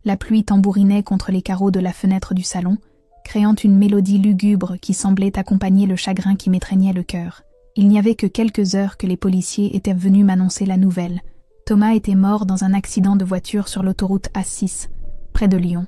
La pluie tambourinait contre les carreaux de la fenêtre du salon, créant une mélodie lugubre qui semblait accompagner le chagrin qui m'étreignait le cœur. Il n'y avait que quelques heures que les policiers étaient venus m'annoncer la nouvelle. Thomas était mort dans un accident de voiture sur l'autoroute A6, près de Lyon.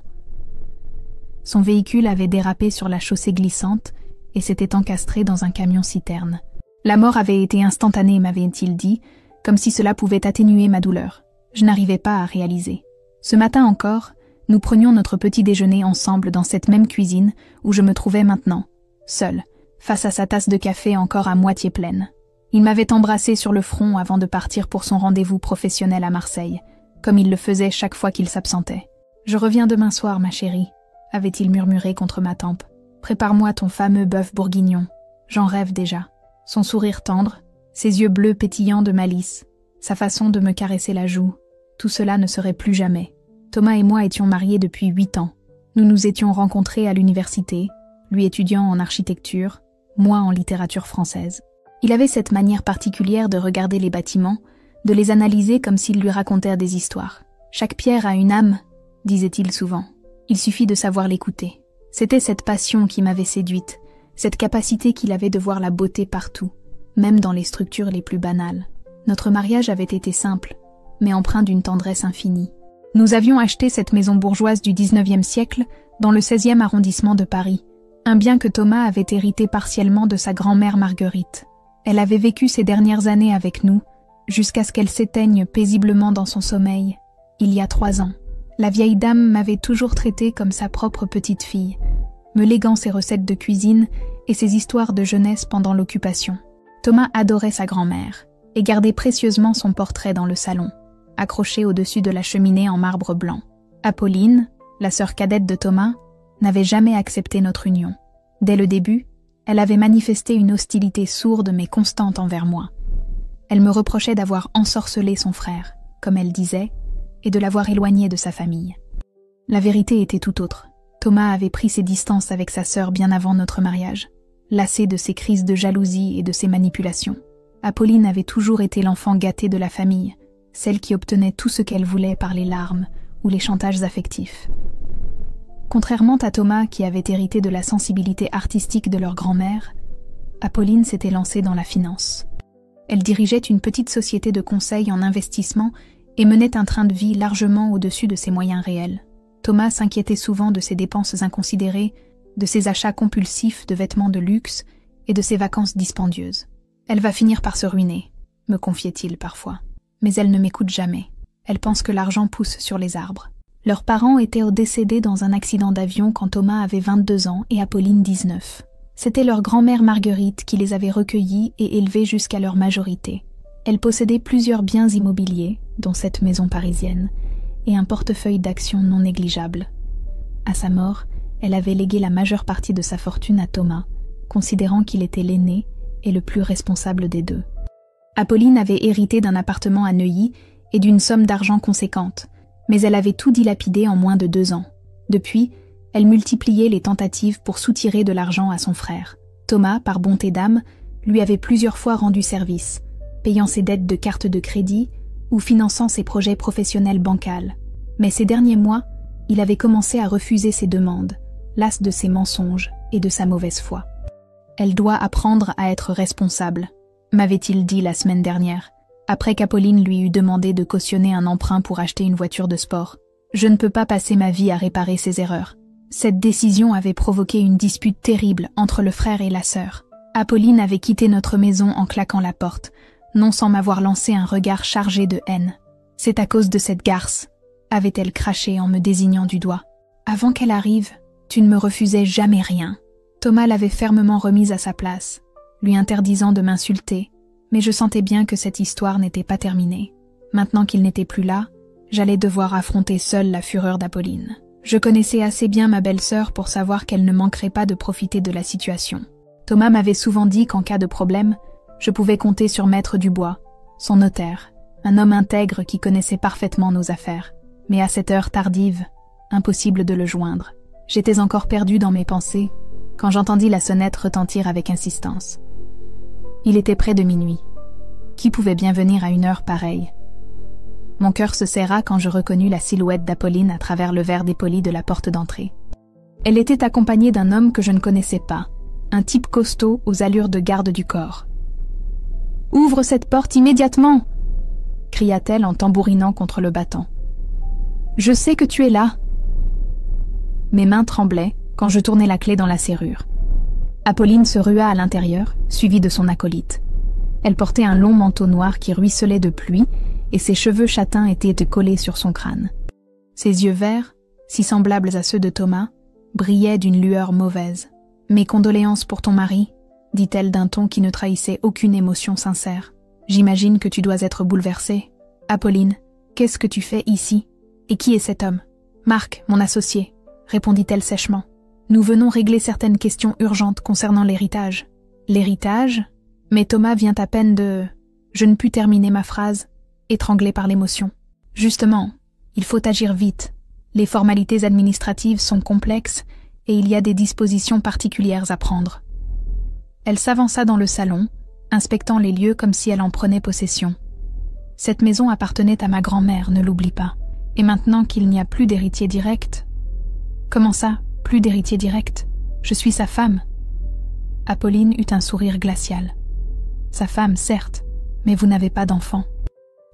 Son véhicule avait dérapé sur la chaussée glissante et s'était encastré dans un camion-citerne. La mort avait été instantanée, m'avait-il dit, comme si cela pouvait atténuer ma douleur. Je n'arrivais pas à réaliser. Ce matin encore, nous prenions notre petit déjeuner ensemble dans cette même cuisine où je me trouvais maintenant, seule, face à sa tasse de café encore à moitié pleine. Il m'avait embrassé sur le front avant de partir pour son rendez-vous professionnel à Marseille, comme il le faisait chaque fois qu'il s'absentait. « Je reviens demain soir, ma chérie », avait-il murmuré contre ma tempe. « Prépare-moi ton fameux bœuf bourguignon. J'en rêve déjà. » Son sourire tendre, ses yeux bleus pétillants de malice, sa façon de me caresser la joue, tout cela ne serait plus jamais. Thomas et moi étions mariés depuis 8 ans. Nous nous étions rencontrés à l'université, lui étudiant en architecture, moi en littérature française. Il avait cette manière particulière de regarder les bâtiments, de les analyser comme s'ils lui racontèrent des histoires. « Chaque pierre a une âme », disait-il souvent. Il suffit de savoir l'écouter. C'était cette passion qui m'avait séduite, cette capacité qu'il avait de voir la beauté partout, même dans les structures les plus banales. Notre mariage avait été simple, mais empreint d'une tendresse infinie. Nous avions acheté cette maison bourgeoise du XIXe siècle dans le 16e arrondissement de Paris, un bien que Thomas avait hérité partiellement de sa grand-mère Marguerite. Elle avait vécu ces dernières années avec nous, jusqu'à ce qu'elle s'éteigne paisiblement dans son sommeil, il y a 3 ans. La vieille dame m'avait toujours traitée comme sa propre petite fille, me léguant ses recettes de cuisine et ses histoires de jeunesse pendant l'occupation. Thomas adorait sa grand-mère et gardait précieusement son portrait dans le salon, accroché au-dessus de la cheminée en marbre blanc. Apolline, la sœur cadette de Thomas, n'avait jamais accepté notre union. Dès le début, elle avait manifesté une hostilité sourde mais constante envers moi. Elle me reprochait d'avoir ensorcelé son frère, comme elle disait, et de l'avoir éloigné de sa famille. La vérité était tout autre. Thomas avait pris ses distances avec sa sœur bien avant notre mariage, lassé de ses crises de jalousie et de ses manipulations. Apolline avait toujours été l'enfant gâté de la famille, celle qui obtenait tout ce qu'elle voulait par les larmes ou les chantages affectifs. Contrairement à Thomas qui avait hérité de la sensibilité artistique de leur grand-mère, Apolline s'était lancée dans la finance. Elle dirigeait une petite société de conseil en investissement et menait un train de vie largement au-dessus de ses moyens réels. Thomas s'inquiétait souvent de ses dépenses inconsidérées, de ses achats compulsifs de vêtements de luxe et de ses vacances dispendieuses. « Elle va finir par se ruiner », me confiait-il parfois. Mais elle ne m'écoute jamais. Elle pense que l'argent pousse sur les arbres. Leurs parents étaient décédés dans un accident d'avion quand Thomas avait 22 ans et Apolline 19. C'était leur grand-mère Marguerite qui les avait recueillis et élevés jusqu'à leur majorité. Elle possédait plusieurs biens immobiliers, dont cette maison parisienne, et un portefeuille d'actions non négligeable. À sa mort, elle avait légué la majeure partie de sa fortune à Thomas, considérant qu'il était l'aîné et le plus responsable des deux. Apolline avait hérité d'un appartement à Neuilly et d'une somme d'argent conséquente, mais elle avait tout dilapidé en moins de 2 ans. Depuis, elle multipliait les tentatives pour soutirer de l'argent à son frère. Thomas, par bonté d'âme, lui avait plusieurs fois rendu service, payant ses dettes de carte de crédit ou finançant ses projets professionnels bancals. Mais ces derniers mois, il avait commencé à refuser ses demandes, las de ses mensonges et de sa mauvaise foi. « Elle doit apprendre à être responsable », m'avait-il dit la semaine dernière, après qu'Apolline lui eut demandé de cautionner un emprunt pour acheter une voiture de sport. « Je ne peux pas passer ma vie à réparer ses erreurs. » Cette décision avait provoqué une dispute terrible entre le frère et la sœur. Apolline avait quitté notre maison en claquant la porte, non sans m'avoir lancé un regard chargé de haine. « C'est à cause de cette garce », avait-elle craché en me désignant du doigt. « Avant qu'elle arrive, tu ne me refusais jamais rien. » Thomas l'avait fermement remise à sa place, lui interdisant de m'insulter, mais je sentais bien que cette histoire n'était pas terminée. Maintenant qu'il n'était plus là, j'allais devoir affronter seule la fureur d'Apolline. Je connaissais assez bien ma belle-sœur pour savoir qu'elle ne manquerait pas de profiter de la situation. Thomas m'avait souvent dit qu'en cas de problème, je pouvais compter sur Maître Dubois, son notaire, un homme intègre qui connaissait parfaitement nos affaires. Mais à cette heure tardive, impossible de le joindre. J'étais encore perdue dans mes pensées quand j'entendis la sonnette retentir avec insistance. Il était près de minuit. Qui pouvait bien venir à une heure pareille? Mon cœur se serra quand je reconnus la silhouette d'Apolline à travers le verre dépoli de la porte d'entrée. Elle était accompagnée d'un homme que je ne connaissais pas, un type costaud aux allures de garde du corps. « Ouvre cette porte immédiatement !» cria-t-elle en tambourinant contre le battant. « Je sais que tu es là !» Mes mains tremblaient quand je tournai la clé dans la serrure. Apolline se rua à l'intérieur, suivie de son acolyte. Elle portait un long manteau noir qui ruisselait de pluie et ses cheveux châtains étaient collés sur son crâne. Ses yeux verts, si semblables à ceux de Thomas, brillaient d'une lueur mauvaise. « Mes condoléances pour ton mari », dit-elle d'un ton qui ne trahissait aucune émotion sincère. « J'imagine que tu dois être bouleversée. Apolline, qu'est-ce que tu fais ici? Et qui est cet homme? »« Marc, mon associé », répondit-elle sèchement. « Nous venons régler certaines questions urgentes concernant l'héritage. »« L'héritage ? Mais Thomas vient à peine de... » Je ne pus terminer ma phrase, étranglée par l'émotion. « Justement, il faut agir vite. Les formalités administratives sont complexes et il y a des dispositions particulières à prendre. » Elle s'avança dans le salon, inspectant les lieux comme si elle en prenait possession. Cette maison appartenait à ma grand-mère, ne l'oublie pas. Et maintenant qu'il n'y a plus d'héritier direct... Comment ça, plus d'héritier direct? Je suis sa femme. Apolline eut un sourire glacial. Sa femme, certes, mais vous n'avez pas d'enfant.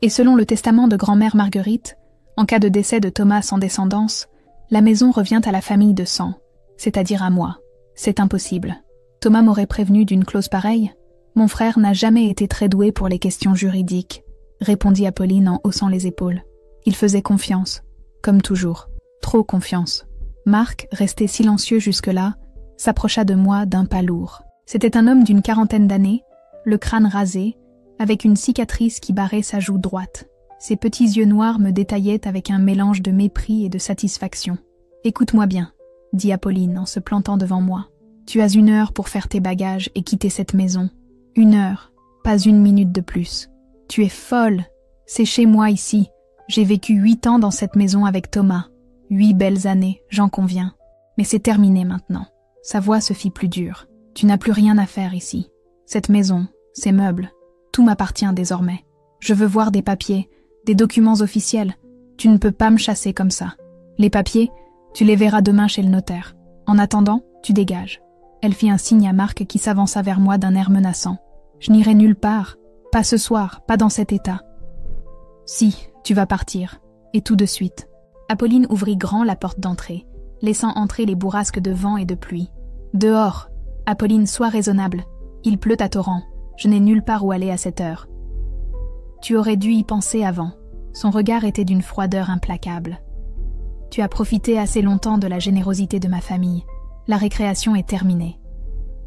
Et selon le testament de grand-mère Marguerite, en cas de décès de Thomas sans descendance, la maison revient à la famille de sang, c'est-à-dire à moi. C'est impossible. Thomas m'aurait prévenu d'une clause pareille. Mon frère n'a jamais été très doué pour les questions juridiques, répondit Apolline en haussant les épaules. Il faisait confiance, comme toujours, trop confiance. Marc, resté silencieux jusque-là, s'approcha de moi d'un pas lourd. C'était un homme d'une quarantaine d'années, le crâne rasé, avec une cicatrice qui barrait sa joue droite. Ses petits yeux noirs me détaillaient avec un mélange de mépris et de satisfaction. « Écoute-moi bien, » dit Apolline en se plantant devant moi. « Tu as 1 heure pour faire tes bagages et quitter cette maison. 1 heure, pas 1 minute de plus. Tu es folle. C'est chez moi ici. J'ai vécu 8 ans dans cette maison avec Thomas. 8 belles années, j'en conviens. Mais c'est terminé maintenant. » Sa voix se fit plus dure. « Tu n'as plus rien à faire ici. Cette maison, ces meubles, tout m'appartient désormais. Je veux voir des papiers, des documents officiels. Tu ne peux pas me chasser comme ça. Les papiers, tu les verras demain chez le notaire. En attendant, tu dégages. » Elle fit un signe à Marc qui s'avança vers moi d'un air menaçant. « Je n'irai nulle part. Pas ce soir, pas dans cet état. »« Si, tu vas partir. Et tout de suite. » Apolline ouvrit grand la porte d'entrée, laissant entrer les bourrasques de vent et de pluie. « Dehors. Apolline, sois raisonnable. Il pleut à torrent. Je n'ai nulle part où aller à cette heure. » Tu aurais dû y penser avant. Son regard était d'une froideur implacable. « Tu as profité assez longtemps de la générosité de ma famille. La récréation est terminée. »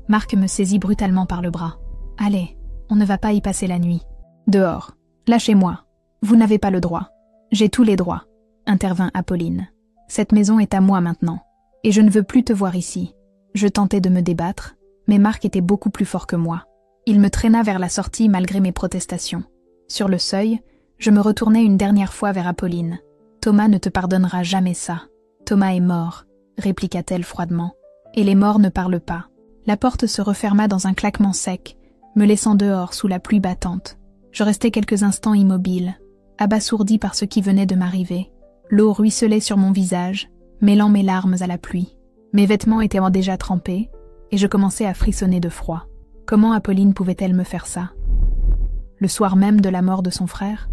Marc me saisit brutalement par le bras. « Allez, on ne va pas y passer la nuit. Dehors. Lâchez-moi. Vous n'avez pas le droit. »« J'ai tous les droits, » intervint Apolline. « Cette maison est à moi maintenant. Et je ne veux plus te voir ici. » Je tentais de me débattre, mais Marc était beaucoup plus fort que moi. Il me traîna vers la sortie malgré mes protestations. Sur le seuil, je me retournai une dernière fois vers Apolline. « Thomas ne te pardonnera jamais ça. Thomas est mort, » répliqua-t-elle froidement. « Et les morts ne parlent pas. » La porte se referma dans un claquement sec, me laissant dehors sous la pluie battante. Je restai quelques instants immobile, abasourdi par ce qui venait de m'arriver. L'eau ruisselait sur mon visage, mêlant mes larmes à la pluie. Mes vêtements étaient déjà trempés, et je commençais à frissonner de froid. Comment Apolline pouvait-elle me faire ça? Le soir même de la mort de son frère?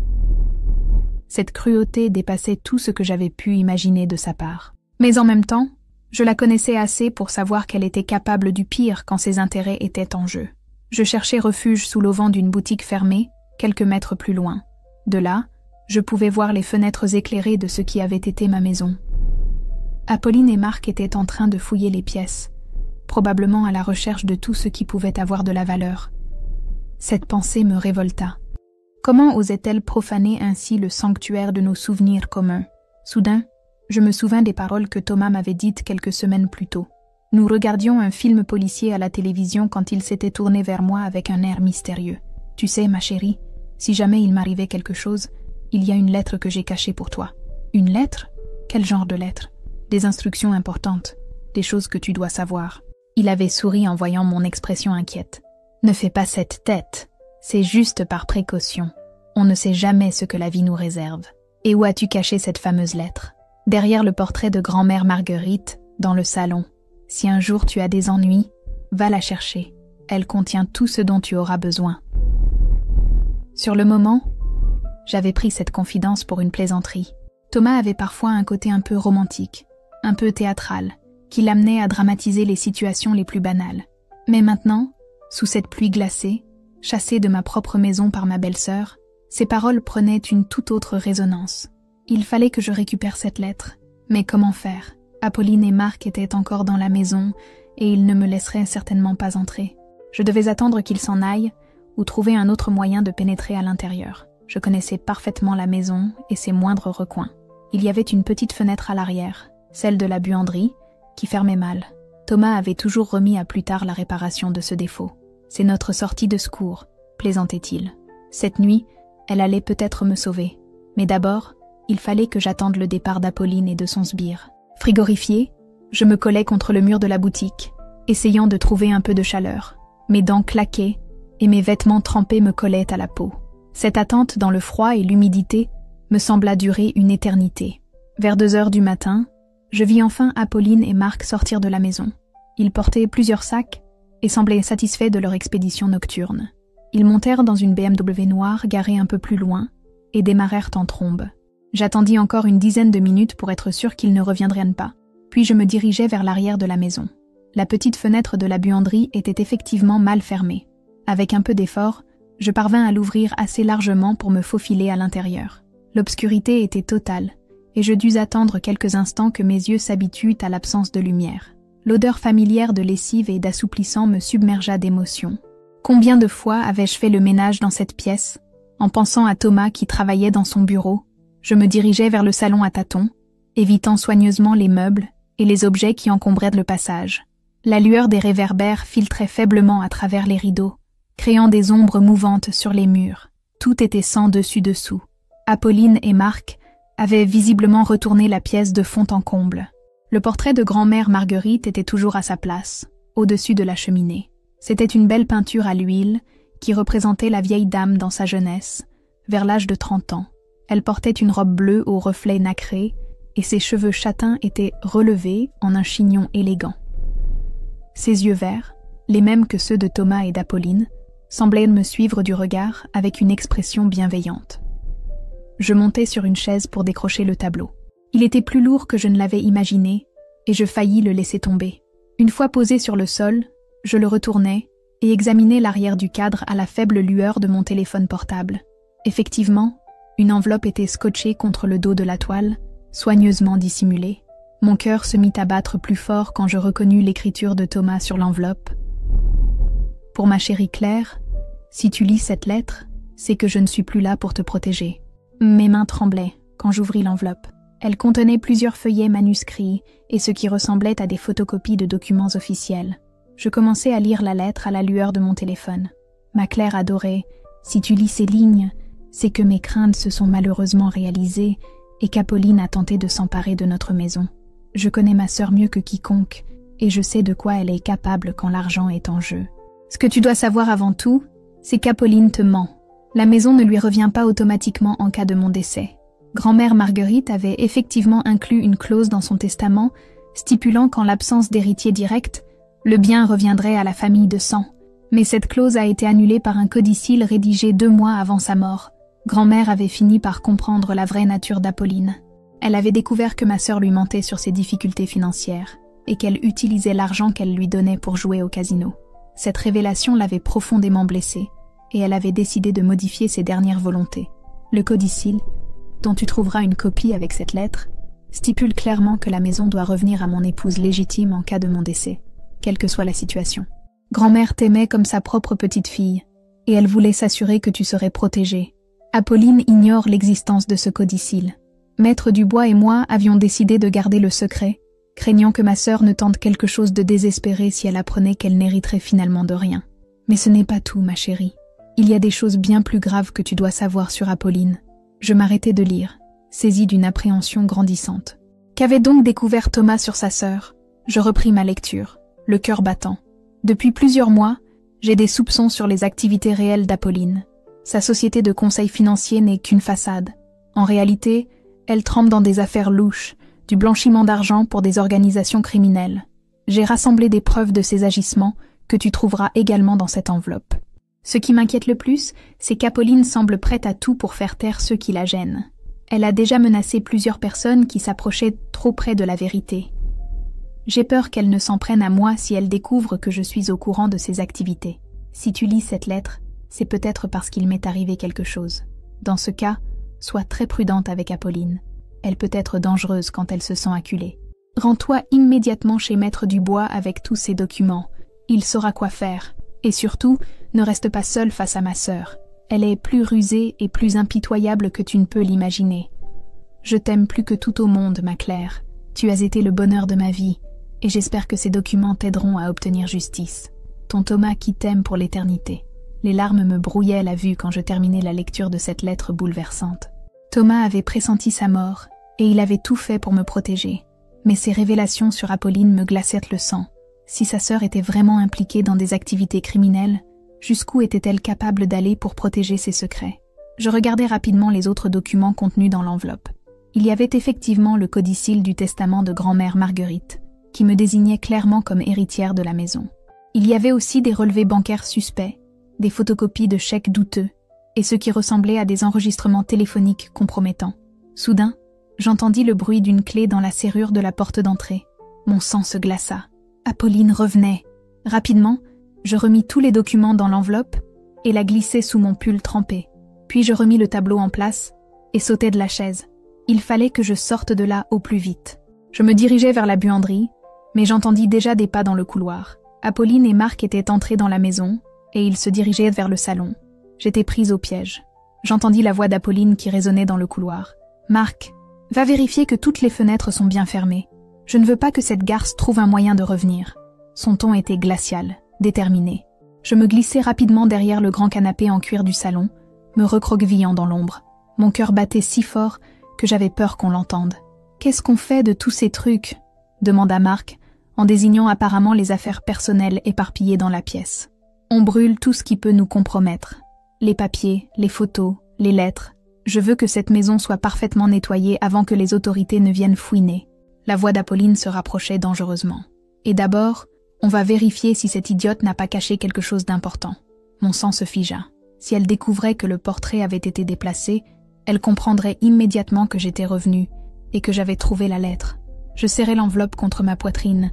Cette cruauté dépassait tout ce que j'avais pu imaginer de sa part. Mais en même temps, je la connaissais assez pour savoir qu'elle était capable du pire quand ses intérêts étaient en jeu. Je cherchais refuge sous l'auvent d'une boutique fermée, quelques mètres plus loin. De là, je pouvais voir les fenêtres éclairées de ce qui avait été ma maison. Apolline et Marc étaient en train de fouiller les pièces, probablement à la recherche de tout ce qui pouvait avoir de la valeur. Cette pensée me révolta. Comment osait-elle profaner ainsi le sanctuaire de nos souvenirs communs? Soudain, je me souvins des paroles que Thomas m'avait dites quelques semaines plus tôt. Nous regardions un film policier à la télévision quand il s'était tourné vers moi avec un air mystérieux. « Tu sais, ma chérie, si jamais il m'arrivait quelque chose, il y a une lettre que j'ai cachée pour toi. »« Une lettre? Quel genre de lettre? » ?»« Des instructions importantes, des choses que tu dois savoir. » Il avait souri en voyant mon expression inquiète. « Ne fais pas cette tête, c'est juste par précaution. On ne sait jamais ce que la vie nous réserve. » Et où as-tu caché cette fameuse lettre? Derrière le portrait de grand-mère Marguerite, dans le salon. Si un jour tu as des ennuis, va la chercher. Elle contient tout ce dont tu auras besoin. Sur le moment, j'avais pris cette confidence pour une plaisanterie. Thomas avait parfois un côté un peu romantique, un peu théâtral, qui l'amenait à dramatiser les situations les plus banales. Mais maintenant, sous cette pluie glacée, chassée de ma propre maison par ma belle-sœur, ces paroles prenaient une toute autre résonance. Il fallait que je récupère cette lettre. Mais comment faire? Apolline et Marc étaient encore dans la maison et ils ne me laisseraient certainement pas entrer. Je devais attendre qu'ils s'en aillent ou trouver un autre moyen de pénétrer à l'intérieur. Je connaissais parfaitement la maison et ses moindres recoins. Il y avait une petite fenêtre à l'arrière, celle de la buanderie, qui fermait mal. Thomas avait toujours remis à plus tard la réparation de ce défaut. « C'est notre sortie de secours », plaisantait-il. Cette nuit, elle allait peut-être me sauver. Mais d'abord, il fallait que j'attende le départ d'Apolline et de son sbire. Frigorifiée, je me collais contre le mur de la boutique, essayant de trouver un peu de chaleur. Mes dents claquaient et mes vêtements trempés me collaient à la peau. Cette attente dans le froid et l'humidité me sembla durer une éternité. Vers 2 heures du matin, je vis enfin Apolline et Marc sortir de la maison. Ils portaient plusieurs sacs et semblaient satisfaits de leur expédition nocturne. Ils montèrent dans une BMW noire garée un peu plus loin et démarrèrent en trombe. J'attendis encore une dizaine de minutes pour être sûr qu'ils ne reviendraient pas, puis je me dirigeai vers l'arrière de la maison. La petite fenêtre de la buanderie était effectivement mal fermée. Avec un peu d'effort, je parvins à l'ouvrir assez largement pour me faufiler à l'intérieur. L'obscurité était totale, et je dus attendre quelques instants que mes yeux s'habituent à l'absence de lumière. L'odeur familière de lessive et d'assouplissant me submergea d'émotion. Combien de fois avais-je fait le ménage dans cette pièce? En pensant à Thomas qui travaillait dans son bureau, je me dirigeais vers le salon à tâtons, évitant soigneusement les meubles et les objets qui encombraient le passage. La lueur des réverbères filtrait faiblement à travers les rideaux, créant des ombres mouvantes sur les murs. Tout était sans dessus-dessous. Apolline et Marc avaient visiblement retourné la pièce de fond en comble. Le portrait de grand-mère Marguerite était toujours à sa place, au-dessus de la cheminée. C'était une belle peinture à l'huile qui représentait la vieille dame dans sa jeunesse, vers l'âge de 30 ans. Elle portait une robe bleue aux reflets nacrés et ses cheveux châtains étaient relevés en un chignon élégant. Ses yeux verts, les mêmes que ceux de Thomas et d'Apolline, semblaient me suivre du regard avec une expression bienveillante. Je montai sur une chaise pour décrocher le tableau. Il était plus lourd que je ne l'avais imaginé et je faillis le laisser tomber. Une fois posé sur le sol, je le retournai et examinai l'arrière du cadre à la faible lueur de mon téléphone portable. Effectivement, une enveloppe était scotchée contre le dos de la toile, soigneusement dissimulée. Mon cœur se mit à battre plus fort quand je reconnus l'écriture de Thomas sur l'enveloppe. « Pour ma chérie Claire, si tu lis cette lettre, c'est que je ne suis plus là pour te protéger. » Mes mains tremblaient quand j'ouvris l'enveloppe. Elle contenait plusieurs feuillets manuscrits et ce qui ressemblait à des photocopies de documents officiels. Je commençai à lire la lettre à la lueur de mon téléphone. Ma Claire adorée, si tu lis ces lignes, c'est que mes craintes se sont malheureusement réalisées et qu'Apolline a tenté de s'emparer de notre maison. Je connais ma sœur mieux que quiconque et je sais de quoi elle est capable quand l'argent est en jeu. Ce que tu dois savoir avant tout, c'est qu'Apolline te ment. La maison ne lui revient pas automatiquement en cas de mon décès. Grand-mère Marguerite avait effectivement inclus une clause dans son testament stipulant qu'en l'absence d'héritier direct, le bien reviendrait à la famille de sang. Mais cette clause a été annulée par un codicille rédigé 2 mois avant sa mort. Grand-mère avait fini par comprendre la vraie nature d'Apolline. Elle avait découvert que ma sœur lui mentait sur ses difficultés financières et qu'elle utilisait l'argent qu'elle lui donnait pour jouer au casino. Cette révélation l'avait profondément blessée et elle avait décidé de modifier ses dernières volontés. Le codicille, dont tu trouveras une copie avec cette lettre, stipule clairement que la maison doit revenir à mon épouse légitime en cas de mon décès, quelle que soit la situation. Grand-mère t'aimait comme sa propre petite-fille, et elle voulait s'assurer que tu serais protégée. Apolline ignore l'existence de ce codicille. Maître Dubois et moi avions décidé de garder le secret, craignant que ma sœur ne tente quelque chose de désespéré si elle apprenait qu'elle n'hériterait finalement de rien. Mais ce n'est pas tout, ma chérie. Il y a des choses bien plus graves que tu dois savoir sur Apolline. Je m'arrêtai de lire, saisie d'une appréhension grandissante. Qu'avait donc découvert Thomas sur sa sœur? Je repris ma lecture, le cœur battant. Depuis plusieurs mois, j'ai des soupçons sur les activités réelles d'Apolline. Sa société de conseil financier n'est qu'une façade. En réalité, elle trempe dans des affaires louches, du blanchiment d'argent pour des organisations criminelles. J'ai rassemblé des preuves de ces agissements que tu trouveras également dans cette enveloppe. Ce qui m'inquiète le plus, c'est qu'Apolline semble prête à tout pour faire taire ceux qui la gênent. Elle a déjà menacé plusieurs personnes qui s'approchaient trop près de la vérité. J'ai peur qu'elle ne s'en prenne à moi si elle découvre que je suis au courant de ses activités. Si tu lis cette lettre, c'est peut-être parce qu'il m'est arrivé quelque chose. Dans ce cas, sois très prudente avec Apolline. Elle peut être dangereuse quand elle se sent acculée. Rends-toi immédiatement chez Maître Dubois avec tous ces documents. Il saura quoi faire. Et surtout, ne reste pas seule face à ma sœur. Elle est plus rusée et plus impitoyable que tu ne peux l'imaginer. Je t'aime plus que tout au monde, ma Claire. Tu as été le bonheur de ma vie, et j'espère que ces documents t'aideront à obtenir justice. Ton Thomas qui t'aime pour l'éternité. Les larmes me brouillaient à la vue quand je terminais la lecture de cette lettre bouleversante. Thomas avait pressenti sa mort, et il avait tout fait pour me protéger. Mais ces révélations sur Apolline me glaçaient le sang. Si sa sœur était vraiment impliquée dans des activités criminelles, jusqu'où était-elle capable d'aller pour protéger ses secrets? Je regardai rapidement les autres documents contenus dans l'enveloppe. Il y avait effectivement le codicille du testament de grand-mère Marguerite, qui me désignait clairement comme héritière de la maison. Il y avait aussi des relevés bancaires suspects, des photocopies de chèques douteux, et ce qui ressemblait à des enregistrements téléphoniques compromettants. Soudain, j'entendis le bruit d'une clé dans la serrure de la porte d'entrée. Mon sang se glaça. Apolline revenait. Rapidement, je remis tous les documents dans l'enveloppe et la glissai sous mon pull trempé. Puis je remis le tableau en place et sautai de la chaise. Il fallait que je sorte de là au plus vite. Je me dirigeais vers la buanderie, mais j'entendis déjà des pas dans le couloir. Apolline et Marc étaient entrés dans la maison et ils se dirigeaient vers le salon. J'étais prise au piège. J'entendis la voix d'Apolline qui résonnait dans le couloir. « Marc, va vérifier que toutes les fenêtres sont bien fermées. Je ne veux pas que cette garce trouve un moyen de revenir. » Son ton était glacial, déterminé. Je me glissai rapidement derrière le grand canapé en cuir du salon, me recroquevillant dans l'ombre. Mon cœur battait si fort que j'avais peur qu'on l'entende. « Qu'est-ce qu'on fait de tous ces trucs ?» demanda Marc, en désignant apparemment les affaires personnelles éparpillées dans la pièce. « On brûle tout ce qui peut nous compromettre. Les papiers, les photos, les lettres. Je veux que cette maison soit parfaitement nettoyée avant que les autorités ne viennent fouiner. » La voix d'Apolline se rapprochait dangereusement. « Et d'abord, on va vérifier si cette idiote n'a pas caché quelque chose d'important. » Mon sang se figea. Si elle découvrait que le portrait avait été déplacé, elle comprendrait immédiatement que j'étais revenue et que j'avais trouvé la lettre. Je serrai l'enveloppe contre ma poitrine,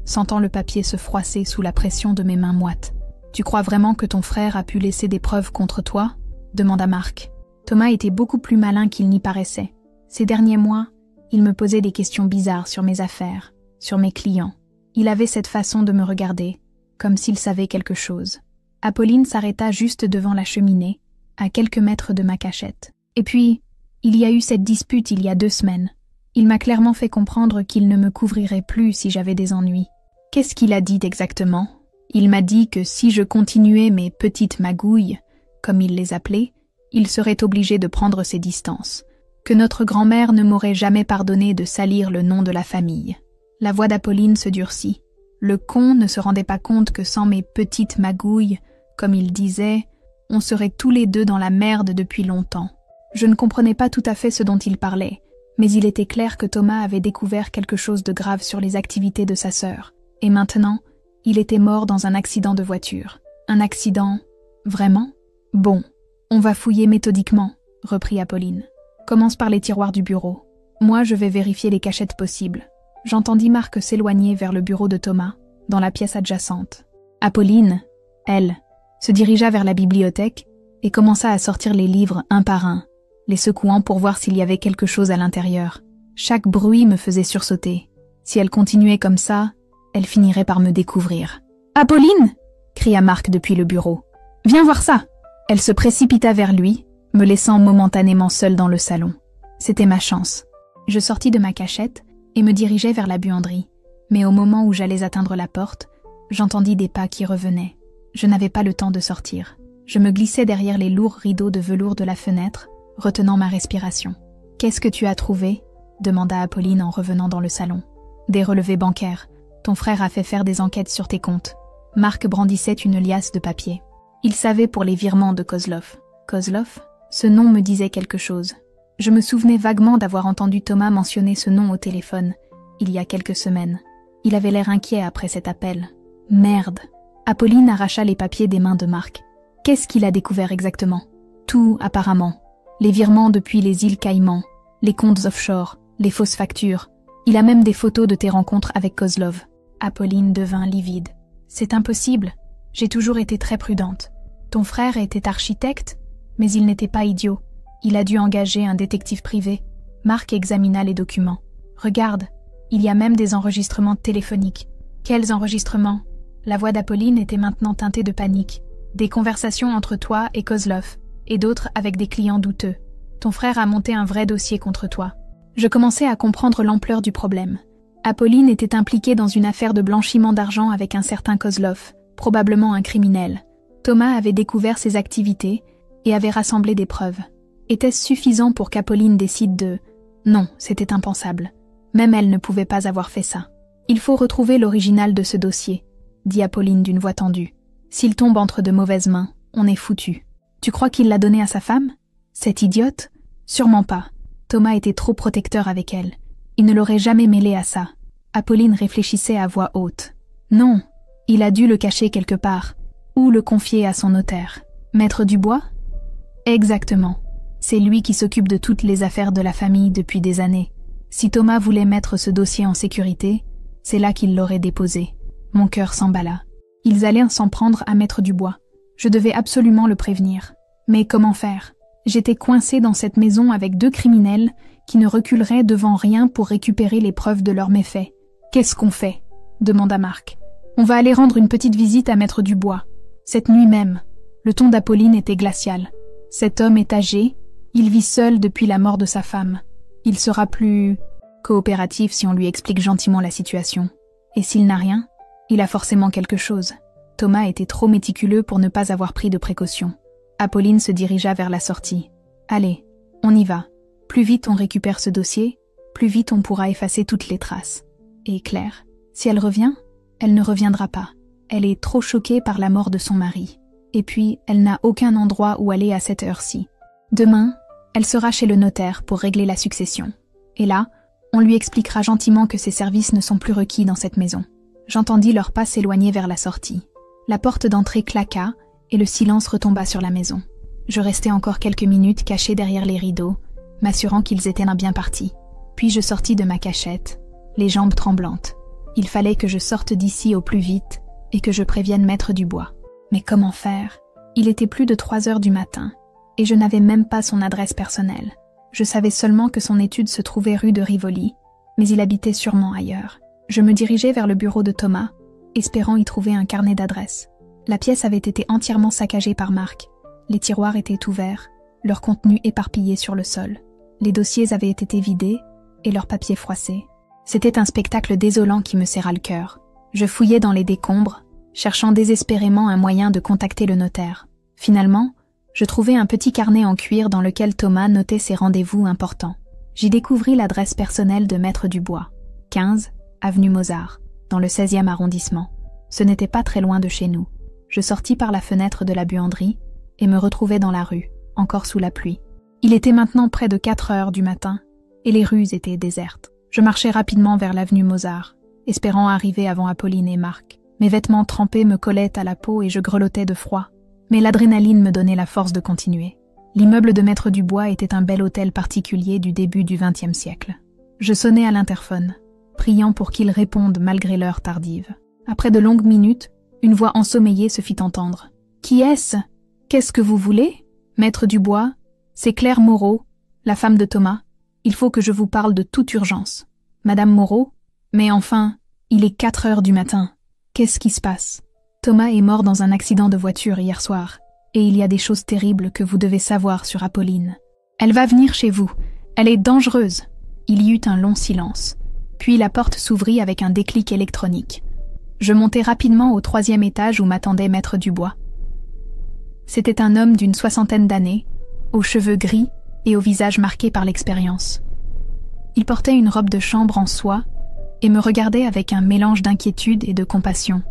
sentant le papier se froisser sous la pression de mes mains moites. « Tu crois vraiment que ton frère a pu laisser des preuves contre toi ?» demanda Marc. Thomas était beaucoup plus malin qu'il n'y paraissait. Ces derniers mois, il me posait des questions bizarres sur mes affaires, sur mes clients. Il avait cette façon de me regarder, comme s'il savait quelque chose. Apolline s'arrêta juste devant la cheminée, à quelques mètres de ma cachette. Et puis, il y a eu cette dispute il y a 2 semaines. Il m'a clairement fait comprendre qu'il ne me couvrirait plus si j'avais des ennuis. Qu'est-ce qu'il a dit exactement ? Il m'a dit que si je continuais mes petites magouilles, comme il les appelait, il serait obligé de prendre ses distances, que notre grand-mère ne m'aurait jamais pardonné de salir le nom de la famille. La voix d'Apolline se durcit. Le con ne se rendait pas compte que sans mes petites magouilles, comme il disait, on serait tous les deux dans la merde depuis longtemps. Je ne comprenais pas tout à fait ce dont il parlait, mais il était clair que Thomas avait découvert quelque chose de grave sur les activités de sa sœur. Et maintenant, il était mort dans un accident de voiture. Un accident... Vraiment ? Bon, on va fouiller méthodiquement, reprit Apolline. Commence par les tiroirs du bureau. Moi, je vais vérifier les cachettes possibles. J'entendis Marc s'éloigner vers le bureau de Thomas, dans la pièce adjacente. Apolline, elle, se dirigea vers la bibliothèque et commença à sortir les livres un par un, les secouant pour voir s'il y avait quelque chose à l'intérieur. Chaque bruit me faisait sursauter. Si elle continuait comme ça, elle finirait par me découvrir. « Apolline !» cria Marc depuis le bureau. « Viens voir ça !» Elle se précipita vers lui, me laissant momentanément seule dans le salon. C'était ma chance. Je sortis de ma cachette et me dirigeai vers la buanderie. Mais au moment où j'allais atteindre la porte, j'entendis des pas qui revenaient. Je n'avais pas le temps de sortir. Je me glissai derrière les lourds rideaux de velours de la fenêtre, retenant ma respiration. « Qu'est-ce que tu as trouvé ?» demanda Apolline en revenant dans le salon. « Des relevés bancaires. Ton frère a fait faire des enquêtes sur tes comptes. » Marc brandissait une liasse de papier. Il savait pour les virements de Kozlov. Kozlov ? Ce nom me disait quelque chose. Je me souvenais vaguement d'avoir entendu Thomas mentionner ce nom au téléphone, il y a quelques semaines. Il avait l'air inquiet après cet appel. Merde. Apolline arracha les papiers des mains de Marc. Qu'est-ce qu'il a découvert exactement? Tout, apparemment. Les virements depuis les îles Caïmans, les comptes offshore, les fausses factures. Il a même des photos de tes rencontres avec Kozlov. Apolline devint livide. C'est impossible. J'ai toujours été très prudente. Ton frère était architecte, mais il n'était pas idiot. Il a dû engager un détective privé. Marc examina les documents. Regarde, il y a même des enregistrements téléphoniques. Quels enregistrements? La voix d'Apolline était maintenant teintée de panique. Des conversations entre toi et Kozlov, et d'autres avec des clients douteux. Ton frère a monté un vrai dossier contre toi. Je commençais à comprendre l'ampleur du problème. Apolline était impliquée dans une affaire de blanchiment d'argent avec un certain Kozlov, probablement un criminel. Thomas avait découvert ses activités et avait rassemblé des preuves. Était-ce suffisant pour qu'Apolline décide de... Non, c'était impensable. Même elle ne pouvait pas avoir fait ça. Il faut retrouver l'original de ce dossier, dit Apolline d'une voix tendue. S'il tombe entre de mauvaises mains, on est foutu. Tu crois qu'il l'a donné à sa femme? Cette idiote? Sûrement pas. Thomas était trop protecteur avec elle. Il ne l'aurait jamais mêlée à ça. Apolline réfléchissait à voix haute. Non, il a dû le cacher quelque part, ou le confier à son notaire. Maître Dubois? Exactement. C'est lui qui s'occupe de toutes les affaires de la famille depuis des années. Si Thomas voulait mettre ce dossier en sécurité, c'est là qu'il l'aurait déposé. Mon cœur s'emballa. Ils allaient s'en prendre à Maître Dubois. Je devais absolument le prévenir. Mais comment faire? J'étais coincée dans cette maison avec 2 criminels qui ne reculeraient devant rien pour récupérer les preuves de leurs méfaits. « Qu'est-ce qu'on fait ?» demanda Marc. « On va aller rendre une petite visite à Maître Dubois. Cette nuit même. » Le ton d'Apolline était glacial. « Cet homme est âgé. Il vit seul depuis la mort de sa femme. Il sera plus coopératif si on lui explique gentiment la situation. Et s'il n'a rien, il a forcément quelque chose. » Thomas était trop méticuleux pour ne pas avoir pris de précautions. Apolline se dirigea vers la sortie. « Allez, on y va. Plus vite on récupère ce dossier, plus vite on pourra effacer toutes les traces. Et Claire, si elle revient, elle ne reviendra pas. Elle est trop choquée par la mort de son mari. Et puis, elle n'a aucun endroit où aller à cette heure-ci. Demain, elle sera chez le notaire pour régler la succession. Et là, on lui expliquera gentiment que ses services ne sont plus requis dans cette maison. » J'entendis leurs pas s'éloigner vers la sortie. La porte d'entrée claqua et le silence retomba sur la maison. Je restai encore quelques minutes cachée derrière les rideaux, m'assurant qu'ils étaient bien partis. Puis je sortis de ma cachette, les jambes tremblantes. Il fallait que je sorte d'ici au plus vite et que je prévienne Maître Dubois. Mais comment faire? Il était plus de 3 heures du matin et je n'avais même pas son adresse personnelle. Je savais seulement que son étude se trouvait rue de Rivoli, mais il habitait sûrement ailleurs. Je me dirigeai vers le bureau de Thomas, espérant y trouver un carnet d'adresses. La pièce avait été entièrement saccagée par Marc. Les tiroirs étaient ouverts, leur contenu éparpillé sur le sol. Les dossiers avaient été vidés et leurs papiers froissés. C'était un spectacle désolant qui me serra le cœur. Je fouillais dans les décombres, cherchant désespérément un moyen de contacter le notaire. Finalement, je trouvai un petit carnet en cuir dans lequel Thomas notait ses rendez-vous importants. J'y découvris l'adresse personnelle de Maître Dubois, 15 avenue Mozart, dans le 16e arrondissement. Ce n'était pas très loin de chez nous. Je sortis par la fenêtre de la buanderie et me retrouvai dans la rue, encore sous la pluie. Il était maintenant près de 4 heures du matin et les rues étaient désertes. Je marchai rapidement vers l'avenue Mozart, espérant arriver avant Apolline et Marc. Mes vêtements trempés me collaient à la peau et je grelottais de froid. Mais l'adrénaline me donnait la force de continuer. L'immeuble de Maître Dubois était un bel hôtel particulier du début du XXe siècle. Je sonnai à l'interphone, priant pour qu'il réponde malgré l'heure tardive. Après de longues minutes, une voix ensommeillée se fit entendre. « Qui est-ce? Qu'est-ce que vous voulez? Maître Dubois, c'est Claire Moreau, la femme de Thomas. Il faut que je vous parle de toute urgence. Madame Moreau? Mais enfin, il est 4 heures du matin. Qu'est-ce qui se passe? Thomas est mort dans un accident de voiture hier soir, et il y a des choses terribles que vous devez savoir sur Apolline. Elle va venir chez vous. Elle est dangereuse. » Il y eut un long silence. Puis la porte s'ouvrit avec un déclic électronique. Je montai rapidement au 3e étage où m'attendait Maître Dubois. C'était un homme d'une 60aine d'années, aux cheveux gris et au visage marqué par l'expérience. Il portait une robe de chambre en soie et me regardait avec un mélange d'inquiétude et de compassion.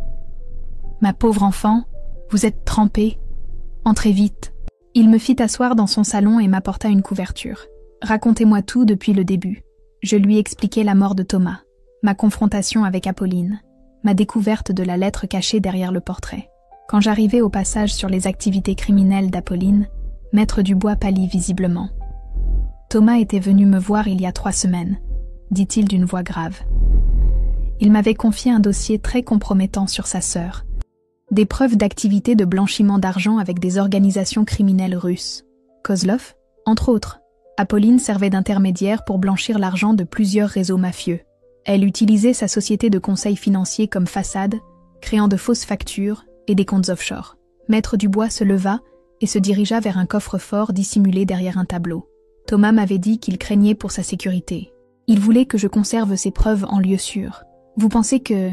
« Ma pauvre enfant, vous êtes trempée. Entrez vite. » Il me fit asseoir dans son salon et m'apporta une couverture. Racontez-moi tout depuis le début. Je lui expliquai la mort de Thomas, ma confrontation avec Apolline, ma découverte de la lettre cachée derrière le portrait. Quand j'arrivai au passage sur les activités criminelles d'Apolline, Maître Dubois pâlit visiblement. Thomas était venu me voir il y a 3 semaines, dit-il d'une voix grave. Il m'avait confié un dossier très compromettant sur sa sœur. Des preuves d'activité de blanchiment d'argent avec des organisations criminelles russes. Kozlov, entre autres. Apolline servait d'intermédiaire pour blanchir l'argent de plusieurs réseaux mafieux. Elle utilisait sa société de conseil financier comme façade, créant de fausses factures et des comptes offshore. Maître Dubois se leva et se dirigea vers un coffre-fort dissimulé derrière un tableau. Thomas m'avait dit qu'il craignait pour sa sécurité. Il voulait que je conserve ces preuves en lieu sûr. Vous pensez que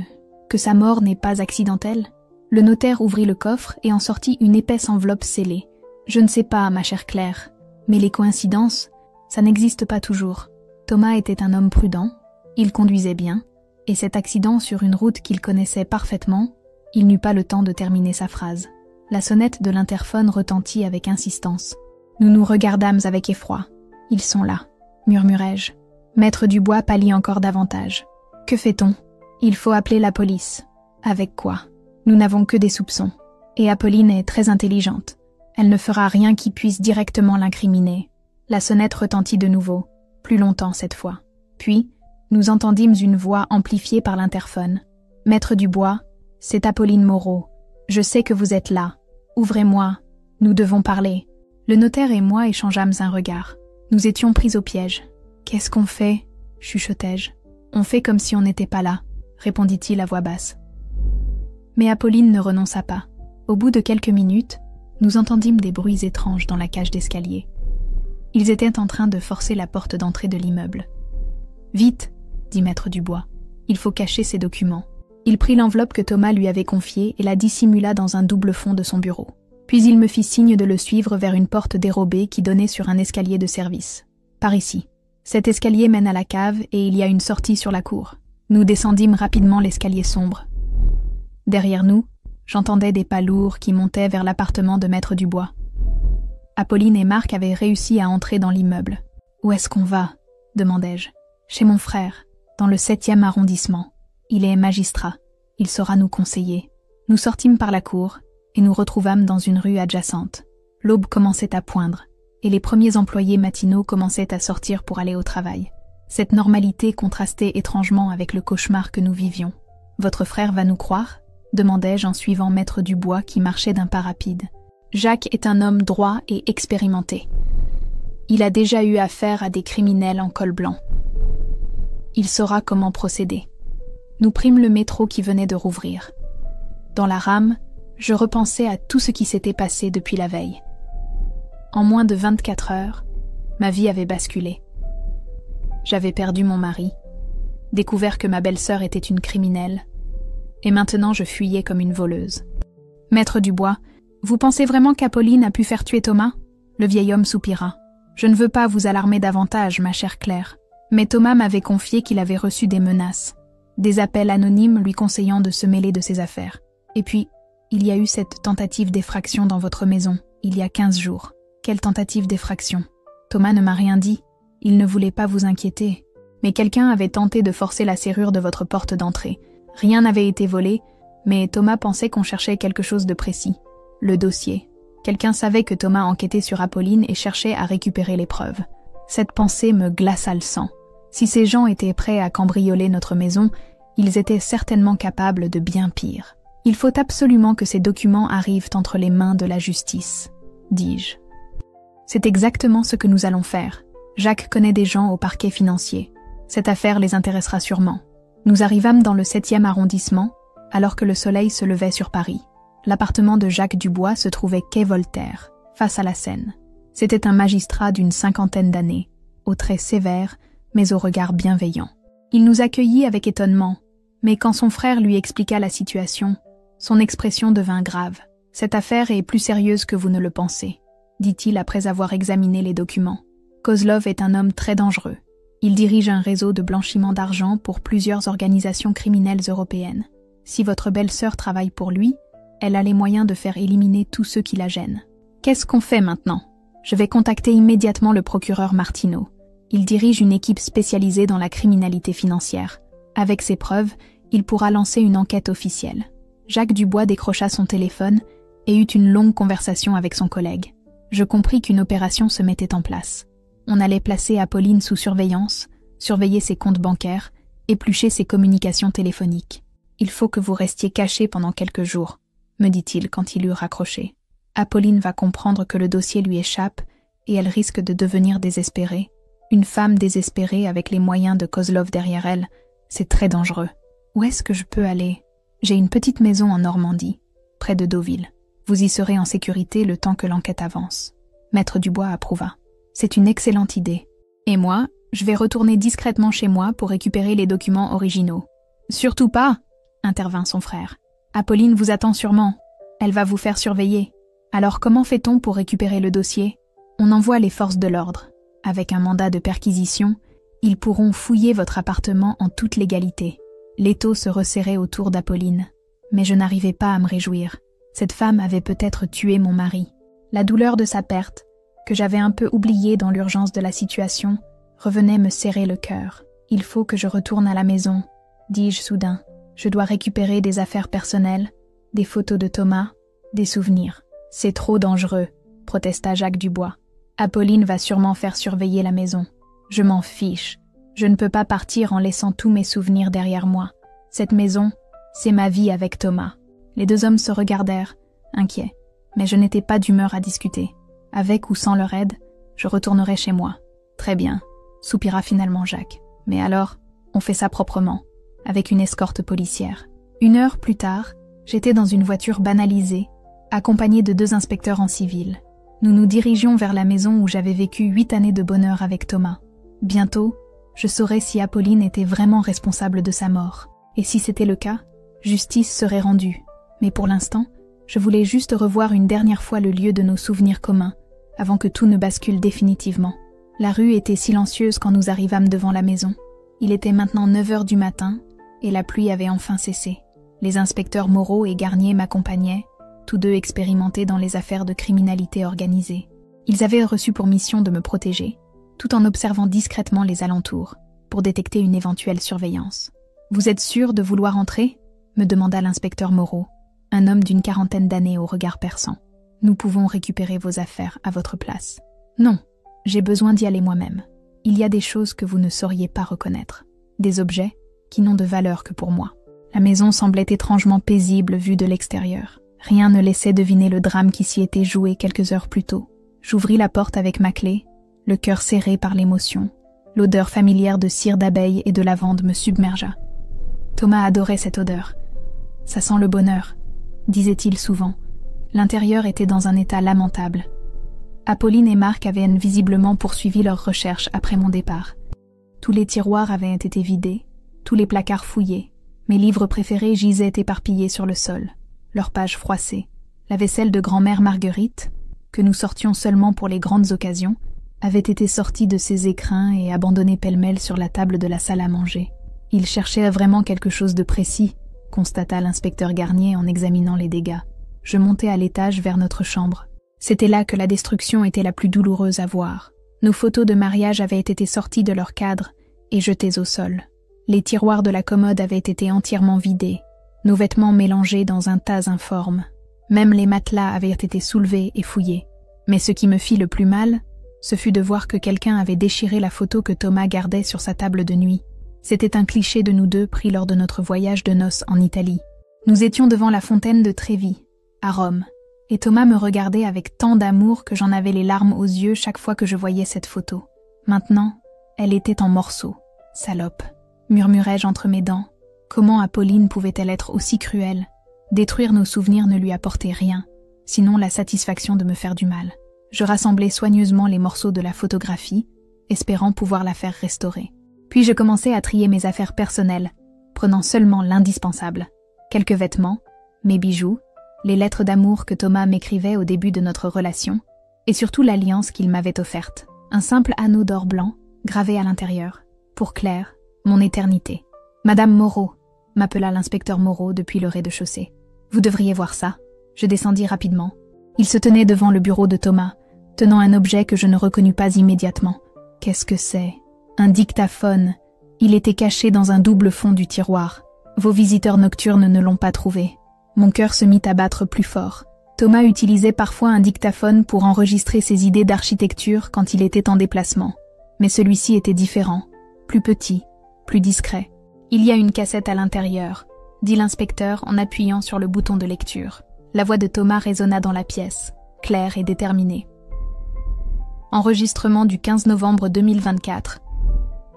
sa mort n'est pas accidentelle? Le notaire ouvrit le coffre et en sortit une épaisse enveloppe scellée. Je ne sais pas, ma chère Claire, mais les coïncidences, ça n'existe pas toujours. Thomas était un homme prudent, il conduisait bien, et cet accident sur une route qu'il connaissait parfaitement, il n'eut pas le temps de terminer sa phrase. La sonnette de l'interphone retentit avec insistance. Nous nous regardâmes avec effroi. Ils sont là, murmurai-je. Maître Dubois pâlit encore davantage. Que fait-on? Il faut appeler la police. Avec quoi? Nous n'avons que des soupçons. Et Apolline est très intelligente. Elle ne fera rien qui puisse directement l'incriminer. La sonnette retentit de nouveau, plus longtemps cette fois. Puis, nous entendîmes une voix amplifiée par l'interphone. Maître Dubois, c'est Apolline Moreau. Je sais que vous êtes là. Ouvrez-moi. Nous devons parler. Le notaire et moi échangeâmes un regard. Nous étions pris au piège. Qu'est-ce qu'on fait? Chuchotai-je. On fait comme si on n'était pas là, répondit-il à voix basse. Mais Apolline ne renonça pas. Au bout de quelques minutes, nous entendîmes des bruits étranges dans la cage d'escalier. Ils étaient en train de forcer la porte d'entrée de l'immeuble. « Vite !» dit Maître Dubois. « Il faut cacher ces documents. » Il prit l'enveloppe que Thomas lui avait confiée et la dissimula dans un double fond de son bureau. Puis il me fit signe de le suivre vers une porte dérobée qui donnait sur un escalier de service. « Par ici. Cet escalier mène à la cave et il y a une sortie sur la cour. » Nous descendîmes rapidement l'escalier sombre. Derrière nous, j'entendais des pas lourds qui montaient vers l'appartement de Maître Dubois. Apolline et Marc avaient réussi à entrer dans l'immeuble. « Où est-ce qu'on va ?» demandai-je. « Chez mon frère, dans le 7e arrondissement. Il est magistrat. Il saura nous conseiller. » Nous sortîmes par la cour et nous retrouvâmes dans une rue adjacente. L'aube commençait à poindre et les premiers employés matinaux commençaient à sortir pour aller au travail. Cette normalité contrastait étrangement avec le cauchemar que nous vivions. « Votre frère va nous croire ?» demandai-je en suivant Maître Dubois qui marchait d'un pas rapide. Jacques est un homme droit et expérimenté. Il a déjà eu affaire à des criminels en col blanc. Il saura comment procéder. Nous prîmes le métro qui venait de rouvrir. Dans la rame, je repensais à tout ce qui s'était passé depuis la veille. En moins de 24 heures, ma vie avait basculé. J'avais perdu mon mari, découvert que ma belle-sœur était une criminelle, et maintenant je fuyais comme une voleuse. « Maître Dubois, vous pensez vraiment qu'Apolline a pu faire tuer Thomas ?» Le vieil homme soupira. « Je ne veux pas vous alarmer davantage, ma chère Claire, mais Thomas m'avait confié qu'il avait reçu des menaces, des appels anonymes lui conseillant de se mêler de ses affaires. Et puis, il y a eu cette tentative d'effraction dans votre maison, il y a 15 jours. Quelle tentative d'effraction? Thomas ne m'a rien dit. Il ne voulait pas vous inquiéter. Mais quelqu'un avait tenté de forcer la serrure de votre porte d'entrée. Rien n'avait été volé, mais Thomas pensait qu'on cherchait quelque chose de précis. Le dossier. Quelqu'un savait que Thomas enquêtait sur Apolline et cherchait à récupérer les preuves. Cette pensée me glaça le sang. Si ces gens étaient prêts à cambrioler notre maison, ils étaient certainement capables de bien pire. Il faut absolument que ces documents arrivent entre les mains de la justice, dis-je. C'est exactement ce que nous allons faire. Jacques connaît des gens au parquet financier. Cette affaire les intéressera sûrement. Nous arrivâmes dans le 7e arrondissement, alors que le soleil se levait sur Paris. L'appartement de Jacques Dubois se trouvait quai Voltaire, face à la Seine. C'était un magistrat d'une 50aine d'années, aux traits sévères, mais au regard bienveillant. Il nous accueillit avec étonnement, mais quand son frère lui expliqua la situation, son expression devint grave. « Cette affaire est plus sérieuse que vous ne le pensez », dit-il après avoir examiné les documents. Kozlov est un homme très dangereux. Il dirige un réseau de blanchiment d'argent pour plusieurs organisations criminelles européennes. Si votre belle-sœur travaille pour lui, elle a les moyens de faire éliminer tous ceux qui la gênent. Qu'est-ce qu'on fait maintenant? Je vais contacter immédiatement le procureur Martineau. Il dirige une équipe spécialisée dans la criminalité financière. Avec ces preuves, il pourra lancer une enquête officielle. Jacques Dubois décrocha son téléphone et eut une longue conversation avec son collègue. Je compris qu'une opération se mettait en place. On allait placer Apolline sous surveillance, surveiller ses comptes bancaires, éplucher ses communications téléphoniques. « Il faut que vous restiez caché pendant quelques jours », me dit-il quand il eut raccroché. Apolline va comprendre que le dossier lui échappe et elle risque de devenir désespérée. Une femme désespérée avec les moyens de Kozlov derrière elle, c'est très dangereux. Où est-ce que je peux aller? J'ai une petite maison en Normandie, près de Deauville. Vous y serez en sécurité le temps que l'enquête avance. Maître Dubois approuva. C'est une excellente idée. Et moi, je vais retourner discrètement chez moi pour récupérer les documents originaux. Surtout pas, intervint son frère. Apolline vous attend sûrement. Elle va vous faire surveiller. Alors comment fait-on pour récupérer le dossier? On envoie les forces de l'ordre. Avec un mandat de perquisition, ils pourront fouiller votre appartement en toute légalité. L'étau se resserrait autour d'Apolline. Mais je n'arrivais pas à me réjouir. Cette femme avait peut-être tué mon mari. La douleur de sa perte, que j'avais un peu oubliée dans l'urgence de la situation, revenait me serrer le cœur. « Il faut que je retourne à la maison », dis-je soudain. « Je dois récupérer des affaires personnelles, des photos de Thomas, des souvenirs. »« C'est trop dangereux », protesta Jacques Dubois. « Apolline va sûrement faire surveiller la maison. Je m'en fiche. Je ne peux pas partir en laissant tous mes souvenirs derrière moi. Cette maison, c'est ma vie avec Thomas. » Les deux hommes se regardèrent, inquiets. Mais je n'étais pas d'humeur à discuter. Avec ou sans leur aide, je retournerai chez moi. Très bien, soupira finalement Jacques. Mais alors, on fait ça proprement, avec une escorte policière. 1 heure plus tard, j'étais dans une voiture banalisée, accompagnée de 2 inspecteurs en civil. Nous nous dirigions vers la maison où j'avais vécu 8 années de bonheur avec Thomas. Bientôt, je saurais si Apolline était vraiment responsable de sa mort. Et si c'était le cas, justice serait rendue. Mais pour l'instant, je voulais juste revoir une dernière fois le lieu de nos souvenirs communs, avant que tout ne bascule définitivement. La rue était silencieuse quand nous arrivâmes devant la maison. Il était maintenant 9 heures du matin, et la pluie avait enfin cessé. Les inspecteurs Moreau et Garnier m'accompagnaient, tous deux expérimentés dans les affaires de criminalité organisée. Ils avaient reçu pour mission de me protéger, tout en observant discrètement les alentours, pour détecter une éventuelle surveillance. « Vous êtes sûr de vouloir entrer ?» me demanda l'inspecteur Moreau, un homme d'une 40aine d'années au regard perçant. « Nous pouvons récupérer vos affaires à votre place. »« Non, j'ai besoin d'y aller moi-même. Il y a des choses que vous ne sauriez pas reconnaître, des objets qui n'ont de valeur que pour moi. » La maison semblait étrangement paisible vue de l'extérieur. Rien ne laissait deviner le drame qui s'y était joué quelques heures plus tôt. J'ouvris la porte avec ma clé, le cœur serré par l'émotion. L'odeur familière de cire d'abeille et de lavande me submergea. Thomas adorait cette odeur. « Ça sent le bonheur », disait-il souvent. L'intérieur était dans un état lamentable. Apolline et Marc avaient visiblement poursuivi leurs recherches après mon départ. Tous les tiroirs avaient été vidés, tous les placards fouillés. Mes livres préférés gisaient éparpillés sur le sol, leurs pages froissées. La vaisselle de grand-mère Marguerite, que nous sortions seulement pour les grandes occasions, avait été sortie de ses écrins et abandonnée pêle-mêle sur la table de la salle à manger. Il cherchait vraiment quelque chose de précis, constata l'inspecteur Garnier en examinant les dégâts. Je montai à l'étage vers notre chambre. C'était là que la destruction était la plus douloureuse à voir. Nos photos de mariage avaient été sorties de leur cadre et jetées au sol. Les tiroirs de la commode avaient été entièrement vidés, nos vêtements mélangés dans un tas informe. Même les matelas avaient été soulevés et fouillés. Mais ce qui me fit le plus mal, ce fut de voir que quelqu'un avait déchiré la photo que Thomas gardait sur sa table de nuit. C'était un cliché de nous deux pris lors de notre voyage de noces en Italie. Nous étions devant la fontaine de Trévi, à Rome, et Thomas me regardait avec tant d'amour que j'en avais les larmes aux yeux chaque fois que je voyais cette photo. Maintenant, elle était en morceaux. Salope, murmurai-je entre mes dents. Comment Apolline pouvait-elle être aussi cruelle? Détruire nos souvenirs ne lui apportait rien, sinon la satisfaction de me faire du mal. Je rassemblai soigneusement les morceaux de la photographie, espérant pouvoir la faire restaurer. Puis je commençai à trier mes affaires personnelles, prenant seulement l'indispensable. Quelques vêtements, mes bijoux, les lettres d'amour que Thomas m'écrivait au début de notre relation, et surtout l'alliance qu'il m'avait offerte. Un simple anneau d'or blanc, gravé à l'intérieur. Pour Claire, mon éternité. « Madame Moreau », m'appela l'inspecteur Moreau depuis le rez-de-chaussée. « Vous devriez voir ça. » Je descendis rapidement. Il se tenait devant le bureau de Thomas, tenant un objet que je ne reconnus pas immédiatement. Qu'est-ce que c'est? Un dictaphone. Il était caché dans un double fond du tiroir. Vos visiteurs nocturnes ne l'ont pas trouvé. Mon cœur se mit à battre plus fort. Thomas utilisait parfois un dictaphone pour enregistrer ses idées d'architecture quand il était en déplacement. Mais celui-ci était différent, plus petit, plus discret. Il y a une cassette à l'intérieur, dit l'inspecteur en appuyant sur le bouton de lecture. La voix de Thomas résonna dans la pièce, claire et déterminée. Enregistrement du 15 novembre 2024.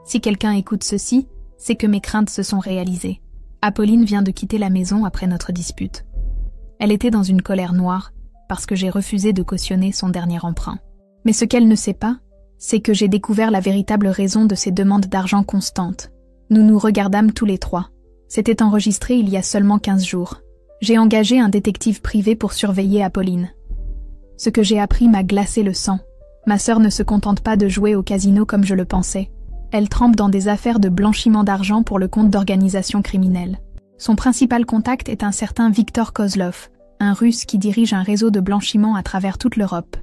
Si quelqu'un écoute ceci, c'est que mes craintes se sont réalisées. Apolline vient de quitter la maison après notre dispute. Elle était dans une colère noire parce que j'ai refusé de cautionner son dernier emprunt. Mais ce qu'elle ne sait pas, c'est que j'ai découvert la véritable raison de ces demandes d'argent constantes. Nous nous regardâmes tous les trois. C'était enregistré il y a seulement 15 jours. J'ai engagé un détective privé pour surveiller Apolline. Ce que j'ai appris m'a glacé le sang. Ma sœur ne se contente pas de jouer au casino comme je le pensais. Elle trempe dans des affaires de blanchiment d'argent pour le compte d'organisations criminelles. Son principal contact est un certain Viktor Kozlov, un Russe qui dirige un réseau de blanchiment à travers toute l'Europe.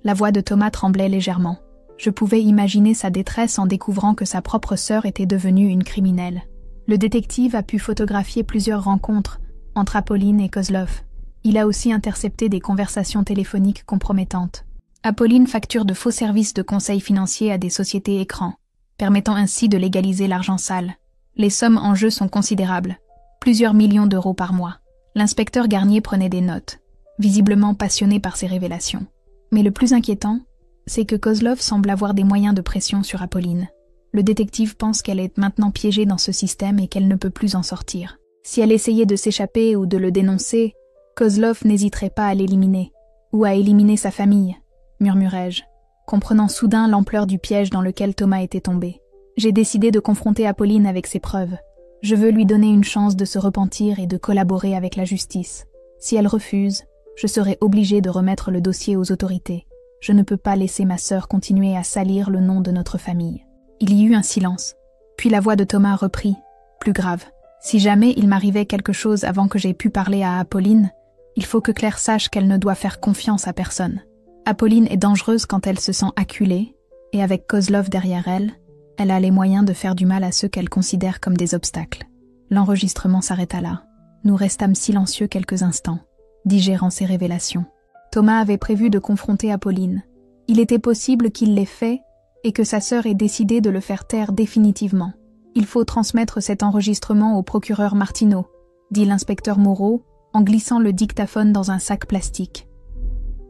La voix de Thomas tremblait légèrement. Je pouvais imaginer sa détresse en découvrant que sa propre sœur était devenue une criminelle. Le détective a pu photographier plusieurs rencontres entre Apolline et Kozlov. Il a aussi intercepté des conversations téléphoniques compromettantes. Apolline facture de faux services de conseil financier à des sociétés écrans, permettant ainsi de légaliser l'argent sale. Les sommes en jeu sont considérables. Plusieurs millions d'euros par mois. L'inspecteur Garnier prenait des notes, visiblement passionné par ces révélations. Mais le plus inquiétant, c'est que Kozlov semble avoir des moyens de pression sur Apolline. Le détective pense qu'elle est maintenant piégée dans ce système et qu'elle ne peut plus en sortir. Si elle essayait de s'échapper ou de le dénoncer, Kozlov n'hésiterait pas à l'éliminer, ou à éliminer sa famille, murmurai-je, comprenant soudain l'ampleur du piège dans lequel Thomas était tombé. J'ai décidé de confronter Apolline avec ses preuves. Je veux lui donner une chance de se repentir et de collaborer avec la justice. Si elle refuse, je serai obligé de remettre le dossier aux autorités. Je ne peux pas laisser ma sœur continuer à salir le nom de notre famille. Il y eut un silence. Puis la voix de Thomas reprit, plus grave. Si jamais il m'arrivait quelque chose avant que j'aie pu parler à Apolline, il faut que Claire sache qu'elle ne doit faire confiance à personne. Apolline est dangereuse quand elle se sent acculée, et avec Kozlov derrière elle, elle a les moyens de faire du mal à ceux qu'elle considère comme des obstacles. L'enregistrement s'arrêta là. Nous restâmes silencieux quelques instants, digérant ces révélations. Thomas avait prévu de confronter Apolline. Il était possible qu'il l'ait fait et que sa sœur ait décidé de le faire taire définitivement. Il faut transmettre cet enregistrement au procureur Martineau, dit l'inspecteur Moreau en glissant le dictaphone dans un sac plastique.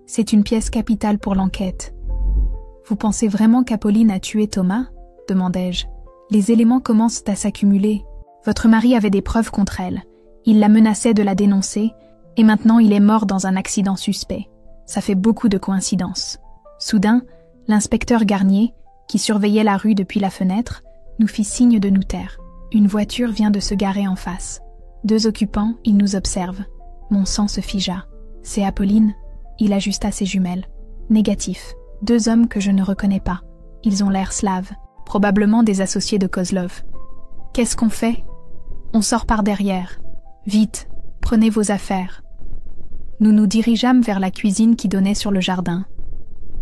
C'est une pièce capitale pour l'enquête. Vous pensez vraiment qu'Apolline a tué Thomas ? Demandai-je. Les éléments commencent à s'accumuler. Votre mari avait des preuves contre elle. Il la menaçait de la dénoncer, et maintenant il est mort dans un accident suspect. Ça fait beaucoup de coïncidences. Soudain, l'inspecteur Garnier, qui surveillait la rue depuis la fenêtre, nous fit signe de nous taire. Une voiture vient de se garer en face. 2 occupants, ils nous observent. Mon sang se figea. C'est Apolline. Il ajusta ses jumelles. Négatif. 2 hommes que je ne reconnais pas. Ils ont l'air slaves, probablement des associés de Kozlov. Qu'est-ce qu'on fait ? On sort par derrière. Vite, prenez vos affaires. Nous nous dirigeâmes vers la cuisine qui donnait sur le jardin.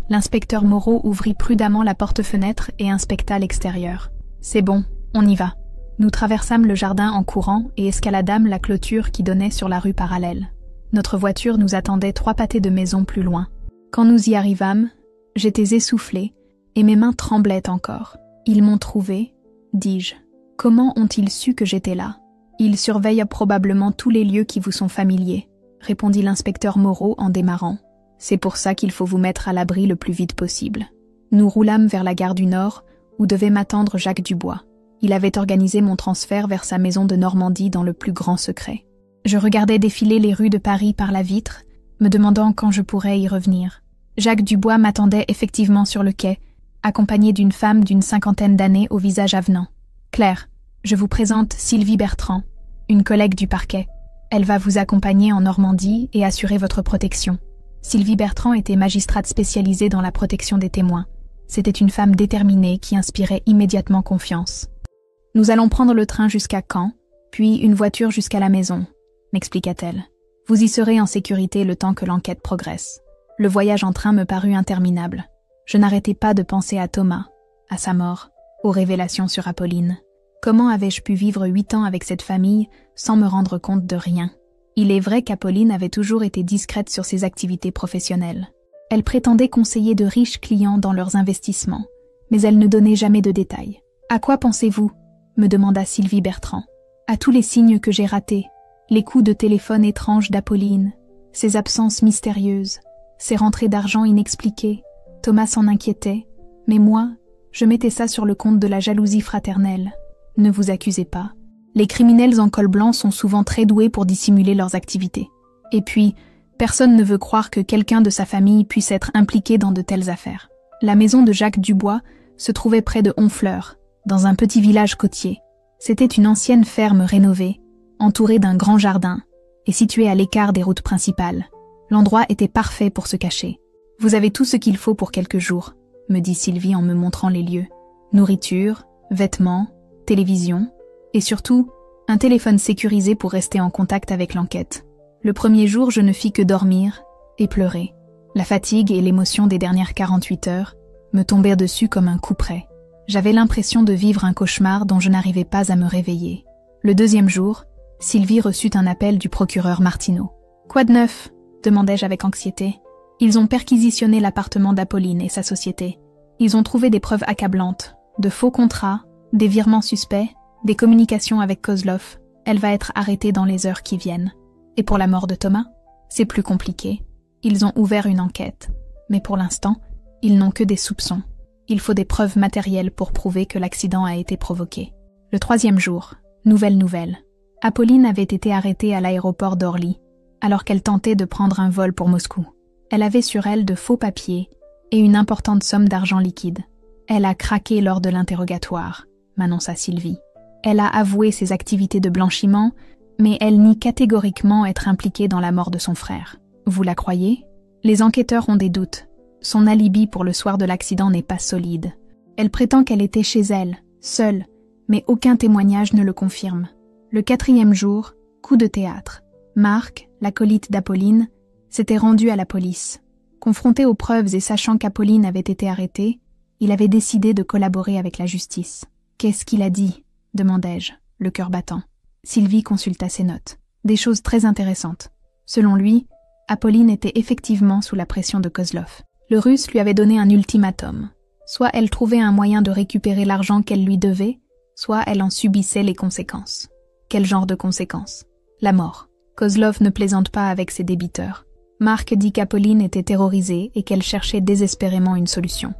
L'inspecteur Moreau ouvrit prudemment la porte-fenêtre et inspecta l'extérieur. C'est bon, on y va. Nous traversâmes le jardin en courant et escaladâmes la clôture qui donnait sur la rue parallèle. Notre voiture nous attendait 3 pâtés de maison plus loin. Quand nous y arrivâmes, j'étais essoufflée et mes mains tremblaient encore. Ils m'ont trouvé, dis-je. Comment ont-ils su que j'étais là ? Ils surveillent probablement tous les lieux qui vous sont familiers, répondit l'inspecteur Moreau en démarrant. C'est pour ça qu'il faut vous mettre à l'abri le plus vite possible. Nous roulâmes vers la gare du Nord, où devait m'attendre Jacques Dubois. Il avait organisé mon transfert vers sa maison de Normandie dans le plus grand secret. Je regardais défiler les rues de Paris par la vitre, me demandant quand je pourrais y revenir. Jacques Dubois m'attendait effectivement sur le quai, accompagné d'une femme d'une 50aine d'années au visage avenant. « Claire, je vous présente Sylvie Bertrand, une collègue du parquet. Elle va vous accompagner en Normandie et assurer votre protection. » Sylvie Bertrand était magistrate spécialisée dans la protection des témoins. C'était une femme déterminée qui inspirait immédiatement confiance. « Nous allons prendre le train jusqu'à Caen, puis une voiture jusqu'à la maison, » m'expliqua-t-elle. « Vous y serez en sécurité le temps que l'enquête progresse. » Le voyage en train me parut interminable. Je n'arrêtais pas de penser à Thomas. à sa mort, aux révélations sur Apolline. Comment avais-je pu vivre 8 ans avec cette famille sans me rendre compte de rien? Il est vrai qu'Apolline avait toujours été discrète sur ses activités professionnelles. Elle prétendait conseiller de riches clients dans leurs investissements, mais elle ne donnait jamais de détails. « À quoi pensez-vous » me demanda Sylvie Bertrand. « À tous les signes que j'ai ratés, les coups de téléphone étranges d'Apolline, ses absences mystérieuses, ses rentrées d'argent inexpliquées. » Thomas s'en inquiétait, mais moi, je mettais ça sur le compte de la jalousie fraternelle. Ne vous accusez pas. Les criminels en col blanc sont souvent très doués pour dissimuler leurs activités. Et puis, personne ne veut croire que quelqu'un de sa famille puisse être impliqué dans de telles affaires. La maison de Jacques Dubois se trouvait près de Honfleur, dans un petit village côtier. C'était une ancienne ferme rénovée, entourée d'un grand jardin, et située à l'écart des routes principales. L'endroit était parfait pour se cacher. « Vous avez tout ce qu'il faut pour quelques jours », me dit Sylvie en me montrant les lieux. Nourriture, vêtements, télévision, et surtout, un téléphone sécurisé pour rester en contact avec l'enquête. Le premier jour, je ne fis que dormir et pleurer. La fatigue et l'émotion des dernières 48 heures me tombèrent dessus comme un coup près. J'avais l'impression de vivre un cauchemar dont je n'arrivais pas à me réveiller. Le deuxième jour, Sylvie reçut un appel du procureur Martineau. « Quoi de neuf ?» demandai-je avec anxiété. « Ils ont perquisitionné l'appartement d'Apolline et sa société. Ils ont trouvé des preuves accablantes, de faux contrats, des virements suspects, des communications avec Kozlov. Elle va être arrêtée dans les heures qui viennent. Et pour la mort de Thomas, c'est plus compliqué. Ils ont ouvert une enquête, mais pour l'instant, ils n'ont que des soupçons. Il faut des preuves matérielles pour prouver que l'accident a été provoqué. » Le troisième jour, nouvelle. Apolline avait été arrêtée à l'aéroport d'Orly, alors qu'elle tentait de prendre un vol pour Moscou. Elle avait sur elle de faux papiers et une importante somme d'argent liquide. Elle a craqué lors de l'interrogatoire, m'annonça Sylvie. Elle a avoué ses activités de blanchiment, mais elle nie catégoriquement être impliquée dans la mort de son frère. Vous la croyez? Les enquêteurs ont des doutes. Son alibi pour le soir de l'accident n'est pas solide. Elle prétend qu'elle était chez elle, seule, mais aucun témoignage ne le confirme. Le quatrième jour, coup de théâtre. Marc, l'acolyte d'Apolline, s'était rendu à la police. Confronté aux preuves et sachant qu'Apolline avait été arrêtée, il avait décidé de collaborer avec la justice. « Qu'est-ce qu'il a dit ?» demandai-je, le cœur battant. Sylvie consulta ses notes. Des choses très intéressantes. Selon lui, Apolline était effectivement sous la pression de Kozlov. Le Russe lui avait donné un ultimatum. Soit elle trouvait un moyen de récupérer l'argent qu'elle lui devait, soit elle en subissait les conséquences. Quel genre de conséquences? La mort. Kozlov ne plaisante pas avec ses débiteurs. Marc dit qu'Apolline était terrorisée et qu'elle cherchait désespérément une solution.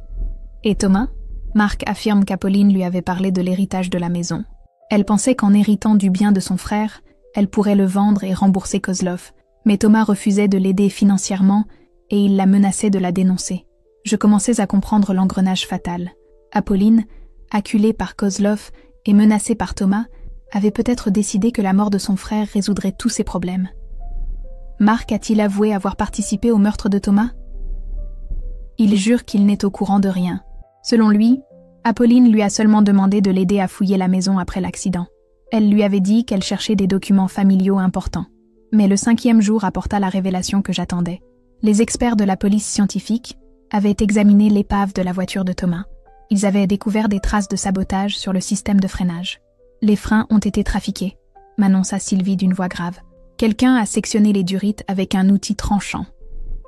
Et Thomas? Marc affirme qu'Apolline lui avait parlé de l'héritage de la maison. Elle pensait qu'en héritant du bien de son frère, elle pourrait le vendre et rembourser Kozlov, mais Thomas refusait de l'aider financièrement et il la menaçait de la dénoncer. Je commençais à comprendre l'engrenage fatal. Apolline, acculée par Kozlov et menacée par Thomas, avait peut-être décidé que la mort de son frère résoudrait tous ses problèmes. Marc a-t-il avoué avoir participé au meurtre de Thomas? Il jure qu'il n'est au courant de rien. Selon lui, Apolline lui a seulement demandé de l'aider à fouiller la maison après l'accident. Elle lui avait dit qu'elle cherchait des documents familiaux importants. Mais le 5e jour apporta la révélation que j'attendais. Les experts de la police scientifique avaient examiné l'épave de la voiture de Thomas. Ils avaient découvert des traces de sabotage sur le système de freinage. Les freins ont été trafiqués, m'annonça Sylvie d'une voix grave. Quelqu'un a sectionné les durites avec un outil tranchant.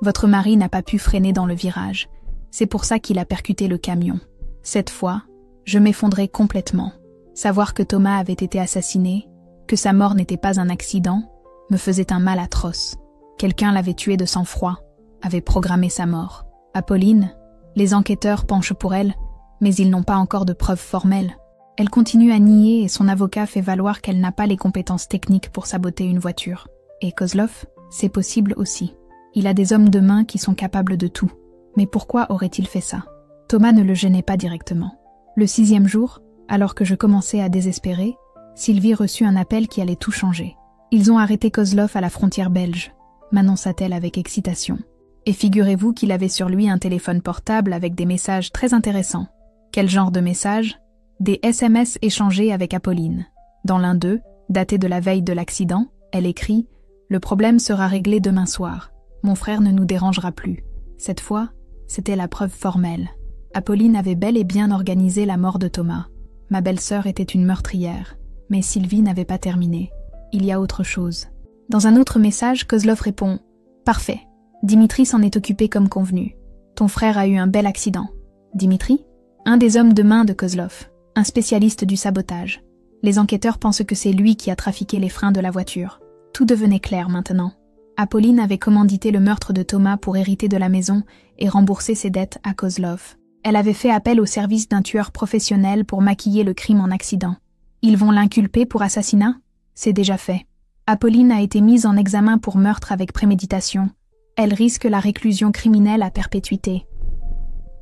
Votre mari n'a pas pu freiner dans le virage. C'est pour ça qu'il a percuté le camion. Cette fois, je m'effondrais complètement. Savoir que Thomas avait été assassiné, que sa mort n'était pas un accident, me faisait un mal atroce. Quelqu'un l'avait tué de sang-froid, avait programmé sa mort. Apolline, les enquêteurs penchent pour elle, mais ils n'ont pas encore de preuves formelles. Elle continue à nier et son avocat fait valoir qu'elle n'a pas les compétences techniques pour saboter une voiture. Et Kozlov, c'est possible aussi. Il a des hommes de main qui sont capables de tout. Mais pourquoi aurait-il fait ça? Thomas ne le gênait pas directement. Le 6e jour, alors que je commençais à désespérer, Sylvie reçut un appel qui allait tout changer. Ils ont arrêté Kozlov à la frontière belge, m'annonça-t-elle avec excitation. Et figurez-vous qu'il avait sur lui un téléphone portable avec des messages très intéressants. Quel genre de messages? Des SMS échangés avec Apolline. Dans l'un d'eux, daté de la veille de l'accident, elle écrit « Le problème sera réglé demain soir. Mon frère ne nous dérangera plus. » Cette fois, c'était la preuve formelle. Apolline avait bel et bien organisé la mort de Thomas. Ma belle-sœur était une meurtrière, mais Sylvie n'avait pas terminé. Il y a autre chose. Dans un autre message, Kozlov répond « Parfait. Dimitri s'en est occupé comme convenu. Ton frère a eu un bel accident. » Dimitri? Un des hommes de main de Kozlov, un spécialiste du sabotage. Les enquêteurs pensent que c'est lui qui a trafiqué les freins de la voiture. Tout devenait clair maintenant. Apolline avait commandité le meurtre de Thomas pour hériter de la maison et rembourser ses dettes à Kozlov. Elle avait fait appel au service d'un tueur professionnel pour maquiller le crime en accident. Ils vont l'inculper pour assassinat? C'est déjà fait. Apolline a été mise en examen pour meurtre avec préméditation. Elle risque la réclusion criminelle à perpétuité.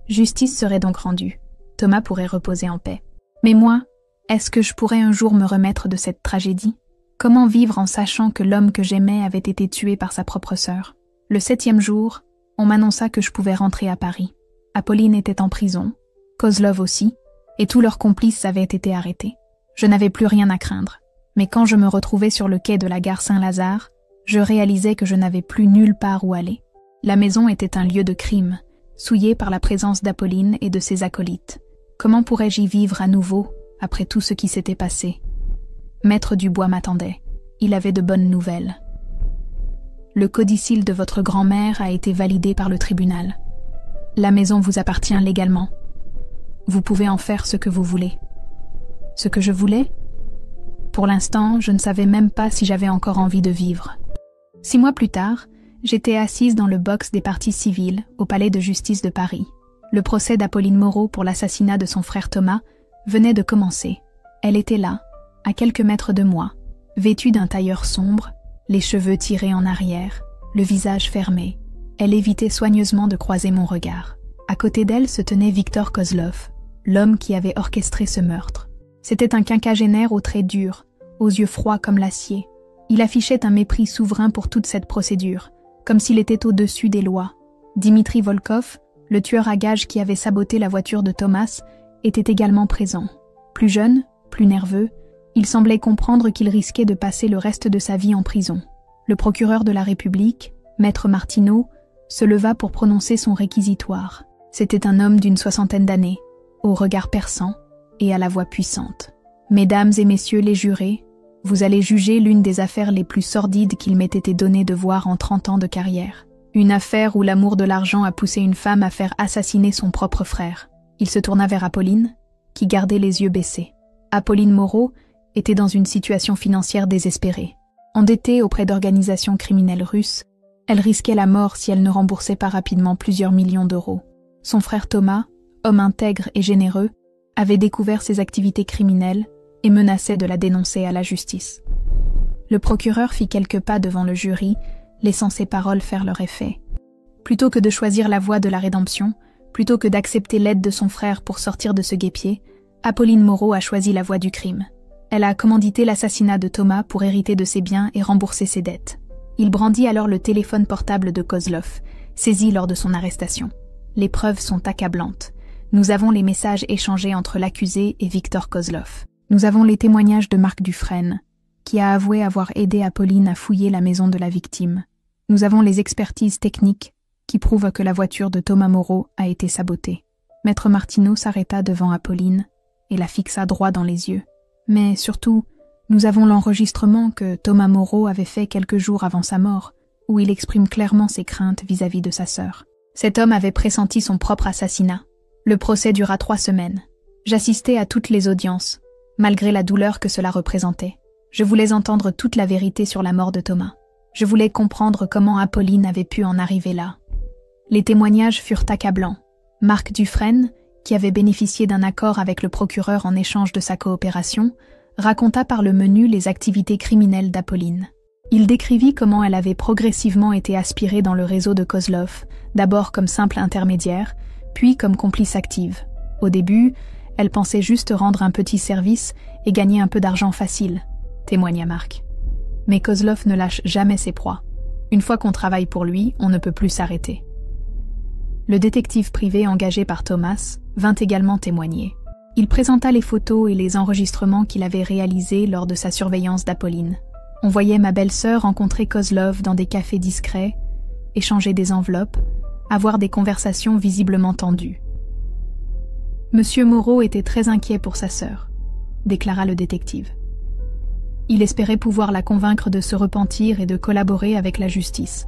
Justice serait donc rendue. Thomas pourrait reposer en paix. Mais moi, est-ce que je pourrais un jour me remettre de cette tragédie? Comment vivre en sachant que l'homme que j'aimais avait été tué par sa propre sœur? Le 7e jour, on m'annonça que je pouvais rentrer à Paris. Apolline était en prison, Kozlov aussi, et tous leurs complices avaient été arrêtés. Je n'avais plus rien à craindre. Mais quand je me retrouvais sur le quai de la gare Saint-Lazare, je réalisais que je n'avais plus nulle part où aller. La maison était un lieu de crime, souillé par la présence d'Apolline et de ses acolytes. Comment pourrais-je y vivre à nouveau, après tout ce qui s'était passé? Maître Dubois m'attendait. Il avait de bonnes nouvelles. Le codicille de votre grand-mère a été validé par le tribunal. La maison vous appartient légalement. Vous pouvez en faire ce que vous voulez. Ce que je voulais? Pour l'instant, je ne savais même pas si j'avais encore envie de vivre. 6 mois plus tard, j'étais assise dans le box des parties civiles au palais de justice de Paris. Le procès d'Apolline Moreau pour l'assassinat de son frère Thomas venait de commencer. Elle était là, à quelques mètres de moi, vêtue d'un tailleur sombre, les cheveux tirés en arrière, le visage fermé. Elle évitait soigneusement de croiser mon regard. À côté d'elle se tenait Victor Kozlov, l'homme qui avait orchestré ce meurtre. C'était un quinquagénaire aux traits durs, aux yeux froids comme l'acier. Il affichait un mépris souverain pour toute cette procédure, comme s'il était au-dessus des lois. Dimitri Volkov, le tueur à gages qui avait saboté la voiture de Thomas, était également présent. Plus jeune, plus nerveux, il semblait comprendre qu'il risquait de passer le reste de sa vie en prison. Le procureur de la République, Maître Martineau, se leva pour prononcer son réquisitoire. C'était un homme d'une 60aine d'années, au regard perçant et à la voix puissante. « Mesdames et messieurs les jurés, vous allez juger l'une des affaires les plus sordides qu'il m'ait été donné de voir en 30 ans de carrière. Une affaire où l'amour de l'argent a poussé une femme à faire assassiner son propre frère. » Il se tourna vers Apolline, qui gardait les yeux baissés. Apolline Moreau était dans une situation financière désespérée. Endettée auprès d'organisations criminelles russes, elle risquait la mort si elle ne remboursait pas rapidement plusieurs millions d'euros. Son frère Thomas, homme intègre et généreux, avait découvert ses activités criminelles et menaçait de la dénoncer à la justice. Le procureur fit quelques pas devant le jury, laissant ses paroles faire leur effet. Plutôt que de choisir la voie de la rédemption, plutôt que d'accepter l'aide de son frère pour sortir de ce guêpier, Apolline Moreau a choisi la voie du crime. Elle a commandité l'assassinat de Thomas pour hériter de ses biens et rembourser ses dettes. Il brandit alors le téléphone portable de Kozlov, saisi lors de son arrestation. Les preuves sont accablantes. Nous avons les messages échangés entre l'accusé et Victor Kozlov. Nous avons les témoignages de Marc Dufresne, qui a avoué avoir aidé Apolline à fouiller la maison de la victime. Nous avons les expertises techniques qui prouvent que la voiture de Thomas Moreau a été sabotée. Maître Martineau s'arrêta devant Apolline et la fixa droit dans les yeux. Mais surtout, nous avons l'enregistrement que Thomas Moreau avait fait quelques jours avant sa mort, où il exprime clairement ses craintes vis-à-vis de sa sœur. Cet homme avait pressenti son propre assassinat. Le procès dura 3 semaines. J'assistais à toutes les audiences, malgré la douleur que cela représentait. Je voulais entendre toute la vérité sur la mort de Thomas. Je voulais comprendre comment Apolline avait pu en arriver là. Les témoignages furent accablants. Marc Dufresne, qui avait bénéficié d'un accord avec le procureur en échange de sa coopération, raconta par le menu les activités criminelles d'Apolline. Il décrivit comment elle avait progressivement été aspirée dans le réseau de Kozlov, d'abord comme simple intermédiaire, puis comme complice active. Au début, elle pensait juste rendre un petit service et gagner un peu d'argent facile, témoigna Marc. Mais Kozlov ne lâche jamais ses proies. Une fois qu'on travaille pour lui, on ne peut plus s'arrêter. Le détective privé engagé par Thomas vint également témoigner. Il présenta les photos et les enregistrements qu'il avait réalisés lors de sa surveillance d'Apolline. On voyait ma belle-sœur rencontrer Kozlov dans des cafés discrets, échanger des enveloppes, avoir des conversations visiblement tendues. Monsieur Moreau était très inquiet pour sa sœur, déclara le détective. Il espérait pouvoir la convaincre de se repentir et de collaborer avec la justice.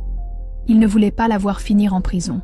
Il ne voulait pas la voir finir en prison.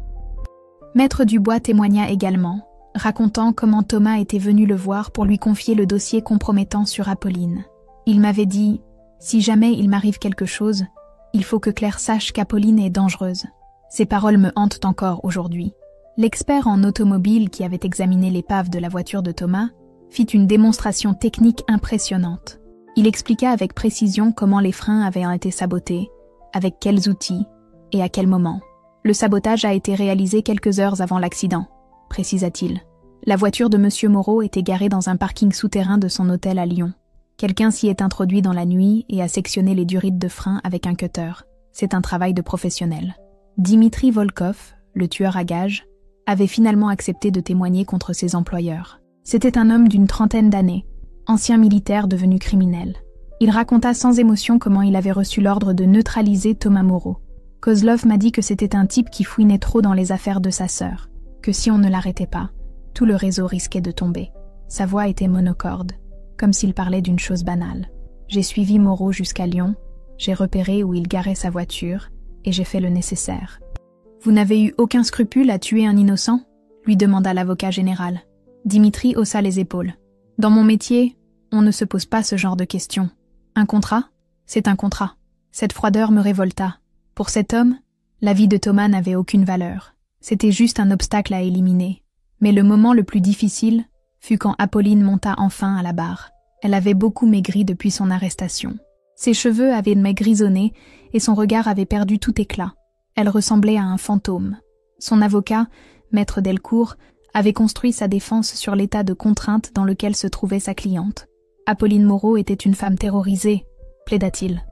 Maître Dubois témoigna également, racontant comment Thomas était venu le voir pour lui confier le dossier compromettant sur Apolline. Il m'avait dit « Si jamais il m'arrive quelque chose, il faut que Claire sache qu'Apolline est dangereuse. » Ces paroles me hantent encore aujourd'hui. L'expert en automobile qui avait examiné l'épave de la voiture de Thomas fit une démonstration technique impressionnante. Il expliqua avec précision comment les freins avaient été sabotés, avec quels outils et à quel moment. Le sabotage a été réalisé quelques heures avant l'accident, précisa-t-il. La voiture de Monsieur Moreau était garée dans un parking souterrain de son hôtel à Lyon. Quelqu'un s'y est introduit dans la nuit et a sectionné les durites de frein avec un cutter. C'est un travail de professionnel. Dimitri Volkov, le tueur à gages, avait finalement accepté de témoigner contre ses employeurs. C'était un homme d'une trentaine d'années, ancien militaire devenu criminel. Il raconta sans émotion comment il avait reçu l'ordre de neutraliser Thomas Moreau. Kozlov m'a dit que c'était un type qui fouinait trop dans les affaires de sa sœur, que si on ne l'arrêtait pas, tout le réseau risquait de tomber. Sa voix était monocorde, comme s'il parlait d'une chose banale. J'ai suivi Moreau jusqu'à Lyon, j'ai repéré où il garait sa voiture, et j'ai fait le nécessaire. « Vous n'avez eu aucun scrupule à tuer un innocent ?» lui demanda l'avocat général. Dimitri haussa les épaules. « Dans mon métier, on ne se pose pas ce genre de questions. Un contrat, c'est un contrat. » Cette froideur me révolta. Pour cet homme, la vie de Thomas n'avait aucune valeur. C'était juste un obstacle à éliminer. Mais le moment le plus difficile fut quand Apolline monta enfin à la barre. Elle avait beaucoup maigri depuis son arrestation. Ses cheveux avaient maigrisonné et son regard avait perdu tout éclat. Elle ressemblait à un fantôme. Son avocat, maître Delcourt, avait construit sa défense sur l'état de contrainte dans lequel se trouvait sa cliente. Apolline Moreau était une femme terrorisée, plaida-t-il.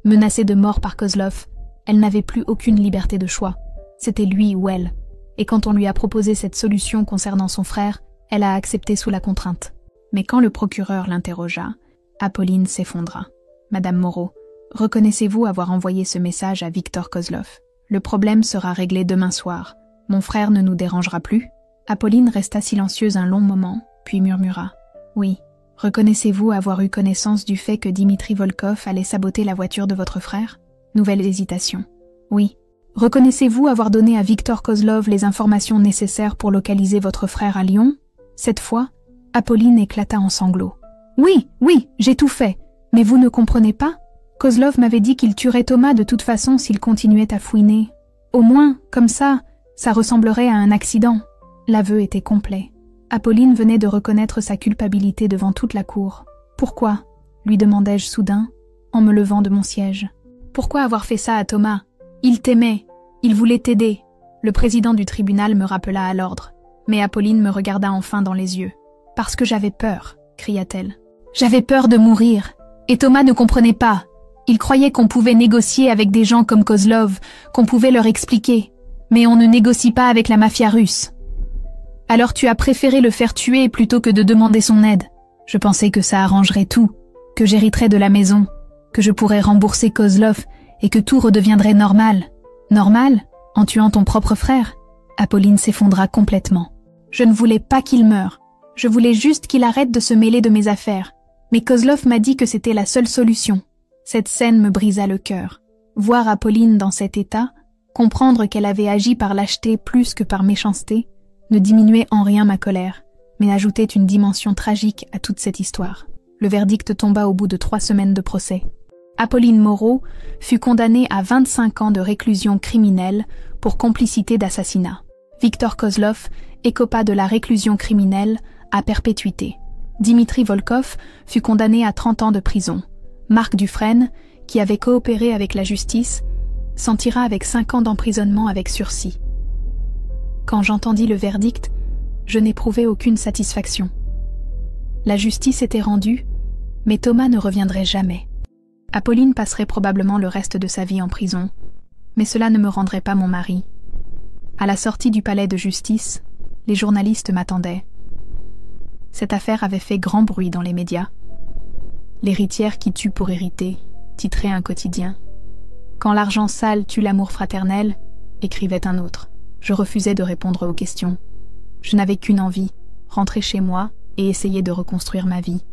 Menacée de mort par Kozlov, elle n'avait plus aucune liberté de choix. C'était lui ou elle. Et quand on lui a proposé cette solution concernant son frère, elle a accepté sous la contrainte. Mais quand le procureur l'interrogea, Apolline s'effondra. « Madame Moreau, reconnaissez-vous avoir envoyé ce message à Victor Kozlov? Le problème sera réglé demain soir. Mon frère ne nous dérangera plus ?» Apolline resta silencieuse un long moment, puis murmura. « Oui. Reconnaissez-vous avoir eu connaissance du fait que Dimitri Volkov allait saboter la voiture de votre frère? » Nouvelle hésitation. « Oui. Reconnaissez-vous avoir donné à Victor Kozlov les informations nécessaires pour localiser votre frère à Lyon? » Cette fois, Apolline éclata en sanglots. « Oui, oui, j'ai tout fait. Mais vous ne comprenez pas? Kozlov m'avait dit qu'il tuerait Thomas de toute façon s'il continuait à fouiner. Au moins, comme ça ressemblerait à un accident. » L'aveu était complet. Apolline venait de reconnaître sa culpabilité devant toute la cour. « Pourquoi ?» lui demandai-je soudain, en me levant de mon siège. « Pourquoi avoir fait ça à Thomas? Il t'aimait, il voulait t'aider. » Le président du tribunal me rappela à l'ordre, mais Apolline me regarda enfin dans les yeux. « Parce que j'avais peur, » cria-t-elle. « J'avais peur de mourir, et Thomas ne comprenait pas. Il croyait qu'on pouvait négocier avec des gens comme Kozlov, qu'on pouvait leur expliquer. Mais on ne négocie pas avec la mafia russe. Alors tu as préféré le faire tuer plutôt que de demander son aide. Je pensais que ça arrangerait tout, que j'hériterais de la maison, que je pourrais rembourser Kozlov et que tout redeviendrait normal. Normal, en tuant ton propre frère? » Apolline s'effondra complètement. « Je ne voulais pas qu'il meure. Je voulais juste qu'il arrête de se mêler de mes affaires. Mais Kozlov m'a dit que c'était la seule solution. » Cette scène me brisa le cœur. Voir Apolline dans cet état, comprendre qu'elle avait agi par lâcheté plus que par méchanceté, ne diminuait en rien ma colère, mais ajoutait une dimension tragique à toute cette histoire. Le verdict tomba au bout de 3 semaines de procès. Apolline Moreau fut condamnée à 25 ans de réclusion criminelle pour complicité d'assassinat. Victor Kozlov écopa de la réclusion criminelle à perpétuité. Dimitri Volkov fut condamné à 30 ans de prison. Marc Dufresne, qui avait coopéré avec la justice, s'en tira avec 5 ans d'emprisonnement avec sursis. Quand j'entendis le verdict, je n'éprouvai aucune satisfaction. La justice était rendue, mais Thomas ne reviendrait jamais. Apolline passerait probablement le reste de sa vie en prison, mais cela ne me rendrait pas mon mari. À la sortie du palais de justice, les journalistes m'attendaient. Cette affaire avait fait grand bruit dans les médias. L'héritière qui tue pour hériter, titrait un quotidien. Quand l'argent sale tue l'amour fraternel, écrivait un autre. Je refusais de répondre aux questions. Je n'avais qu'une envie, rentrer chez moi et essayer de reconstruire ma vie.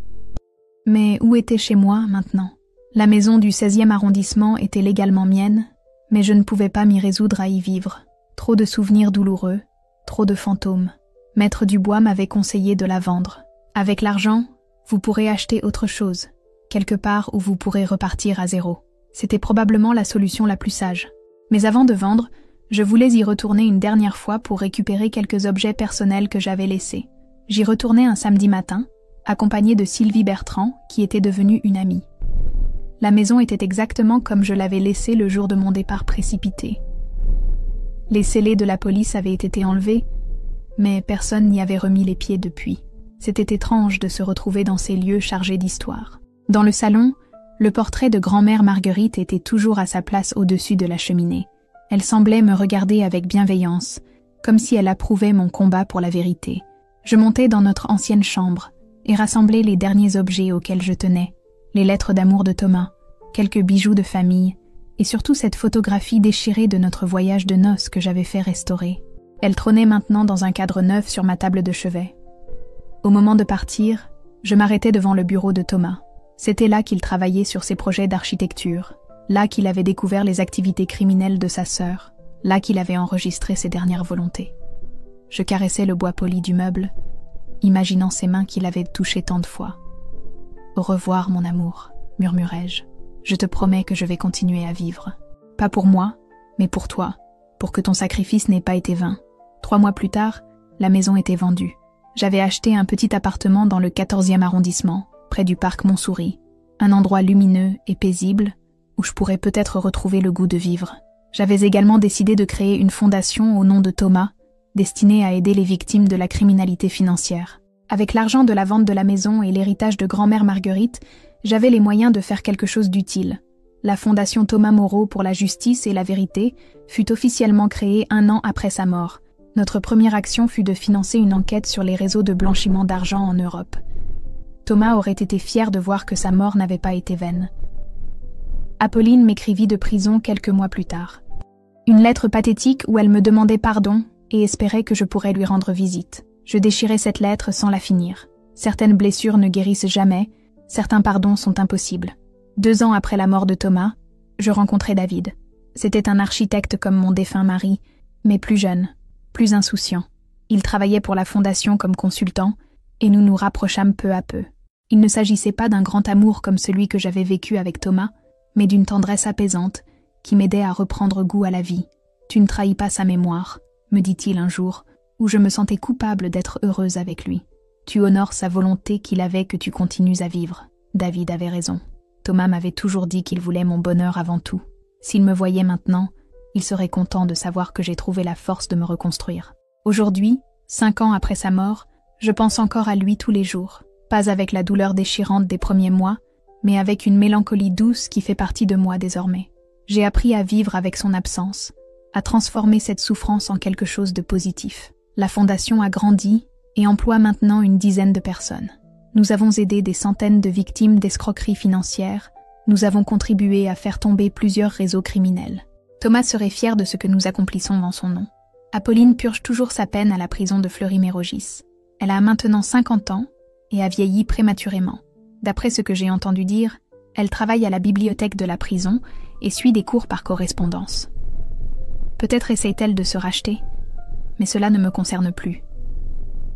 Mais où était chez moi maintenant? La maison du 16e arrondissement était légalement mienne, mais je ne pouvais pas m'y résoudre à y vivre. Trop de souvenirs douloureux, trop de fantômes. Maître Dubois m'avait conseillé de la vendre. Avec l'argent, vous pourrez acheter autre chose, quelque part où vous pourrez repartir à zéro. C'était probablement la solution la plus sage. Mais avant de vendre, je voulais y retourner une dernière fois pour récupérer quelques objets personnels que j'avais laissés. J'y retournai un samedi matin, accompagnée de Sylvie Bertrand, qui était devenue une amie. La maison était exactement comme je l'avais laissée le jour de mon départ précipité. Les scellés de la police avaient été enlevés, mais personne n'y avait remis les pieds depuis. C'était étrange de se retrouver dans ces lieux chargés d'histoire. Dans le salon, le portrait de grand-mère Marguerite était toujours à sa place au-dessus de la cheminée. Elle semblait me regarder avec bienveillance, comme si elle approuvait mon combat pour la vérité. Je montai dans notre ancienne chambre et rassemblai les derniers objets auxquels je tenais, les lettres d'amour de Thomas, quelques bijoux de famille, et surtout cette photographie déchirée de notre voyage de noces que j'avais fait restaurer. Elle trônait maintenant dans un cadre neuf sur ma table de chevet. Au moment de partir, je m'arrêtai devant le bureau de Thomas. C'était là qu'il travaillait sur ses projets d'architecture, là qu'il avait découvert les activités criminelles de sa sœur, là qu'il avait enregistré ses dernières volontés. Je caressais le bois poli du meuble, imaginant ses mains qu'il avait touchées tant de fois. « Au revoir, mon amour », murmurai-je. « Je te promets que je vais continuer à vivre. Pas pour moi, mais pour toi, pour que ton sacrifice n'ait pas été vain. » 3 mois plus tard, la maison était vendue. J'avais acheté un petit appartement dans le 14e arrondissement, près du parc Montsouris, un endroit lumineux et paisible où je pourrais peut-être retrouver le goût de vivre. J'avais également décidé de créer une fondation au nom de Thomas, destinée à aider les victimes de la criminalité financière. Avec l'argent de la vente de la maison et l'héritage de grand-mère Marguerite, j'avais les moyens de faire quelque chose d'utile. La fondation Thomas Moreau pour la justice et la vérité fut officiellement créée 1 an après sa mort. Notre première action fut de financer une enquête sur les réseaux de blanchiment d'argent en Europe. Thomas aurait été fier de voir que sa mort n'avait pas été vaine. Apolline m'écrivit de prison quelques mois plus tard. Une lettre pathétique où elle me demandait pardon et espérait que je pourrais lui rendre visite. Je déchirai cette lettre sans la finir. Certaines blessures ne guérissent jamais, certains pardons sont impossibles. 2 ans après la mort de Thomas, je rencontrai David. C'était un architecte comme mon défunt mari, mais plus jeune, plus insouciant. Il travaillait pour la fondation comme consultant, et nous nous rapprochâmes peu à peu. Il ne s'agissait pas d'un grand amour comme celui que j'avais vécu avec Thomas, mais d'une tendresse apaisante qui m'aidait à reprendre goût à la vie. « Tu ne trahis pas sa mémoire », me dit-il un jour, où je me sentais coupable d'être heureuse avec lui. « Tu honores sa volonté qu'il avait que tu continues à vivre. » David avait raison. Thomas m'avait toujours dit qu'il voulait mon bonheur avant tout. S'il me voyait maintenant, il serait content de savoir que j'ai trouvé la force de me reconstruire. Aujourd'hui, 5 ans après sa mort, je pense encore à lui tous les jours. Pas avec la douleur déchirante des premiers mois, mais avec une mélancolie douce qui fait partie de moi désormais. J'ai appris à vivre avec son absence, à transformer cette souffrance en quelque chose de positif. La fondation a grandi et emploie maintenant une dizaine de personnes. Nous avons aidé des centaines de victimes d'escroqueries financières, nous avons contribué à faire tomber plusieurs réseaux criminels. Thomas serait fier de ce que nous accomplissons en son nom. Apolline purge toujours sa peine à la prison de Fleury-Mérogis. Elle a maintenant 50 ans et a vieilli prématurément. D'après ce que j'ai entendu dire, elle travaille à la bibliothèque de la prison et suit des cours par correspondance. Peut-être essaye-t-elle de se racheter, mais cela ne me concerne plus.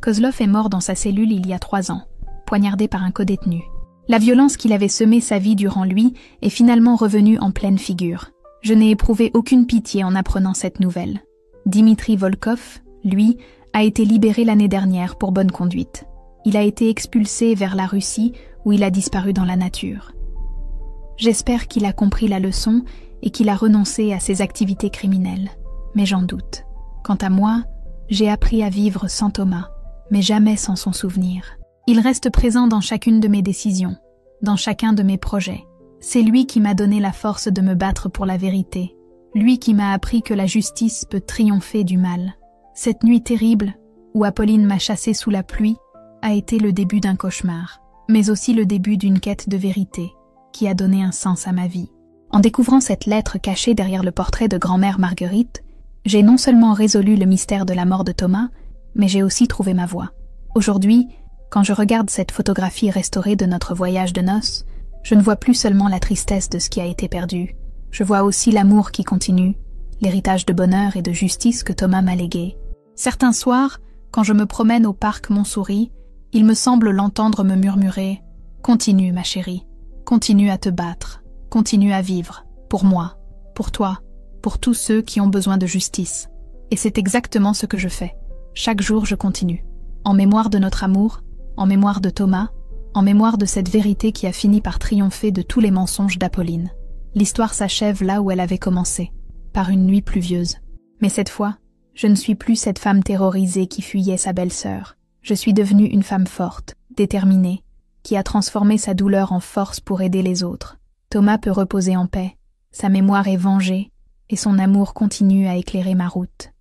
Kozlov est mort dans sa cellule il y a 3 ans, poignardé par un codétenu. La violence qu'il avait semée sa vie durant lui est finalement revenue en pleine figure. Je n'ai éprouvé aucune pitié en apprenant cette nouvelle. Dimitri Volkov, lui, a été libéré l'année dernière pour bonne conduite. Il a été expulsé vers la Russie où il a disparu dans la nature. J'espère qu'il a compris la leçon et qu'il a renoncé à ses activités criminelles, mais j'en doute. Quant à moi, j'ai appris à vivre sans Thomas, mais jamais sans son souvenir. Il reste présent dans chacune de mes décisions, dans chacun de mes projets. C'est lui qui m'a donné la force de me battre pour la vérité, lui qui m'a appris que la justice peut triompher du mal. Cette nuit terrible, où Apolline m'a chassé sous la pluie, a été le début d'un cauchemar, mais aussi le début d'une quête de vérité, qui a donné un sens à ma vie. En découvrant cette lettre cachée derrière le portrait de grand-mère Marguerite, j'ai non seulement résolu le mystère de la mort de Thomas, mais j'ai aussi trouvé ma voie. Aujourd'hui, quand je regarde cette photographie restaurée de notre voyage de noces, je ne vois plus seulement la tristesse de ce qui a été perdu. Je vois aussi l'amour qui continue, l'héritage de bonheur et de justice que Thomas m'a légué. Certains soirs, quand je me promène au parc Montsouris, il me semble l'entendre me murmurer « Continue, ma chérie, continue à te battre, continue à vivre, pour moi, pour toi, pour tous ceux qui ont besoin de justice. » Et c'est exactement ce que je fais. Chaque jour, je continue. En mémoire de notre amour, en mémoire de Thomas, en mémoire de cette vérité qui a fini par triompher de tous les mensonges d'Apolline. L'histoire s'achève là où elle avait commencé, par une nuit pluvieuse. Mais cette fois, je ne suis plus cette femme terrorisée qui fuyait sa belle-sœur. Je suis devenue une femme forte, déterminée, qui a transformé sa douleur en force pour aider les autres. Thomas peut reposer en paix, sa mémoire est vengée, et son amour continue à éclairer ma route.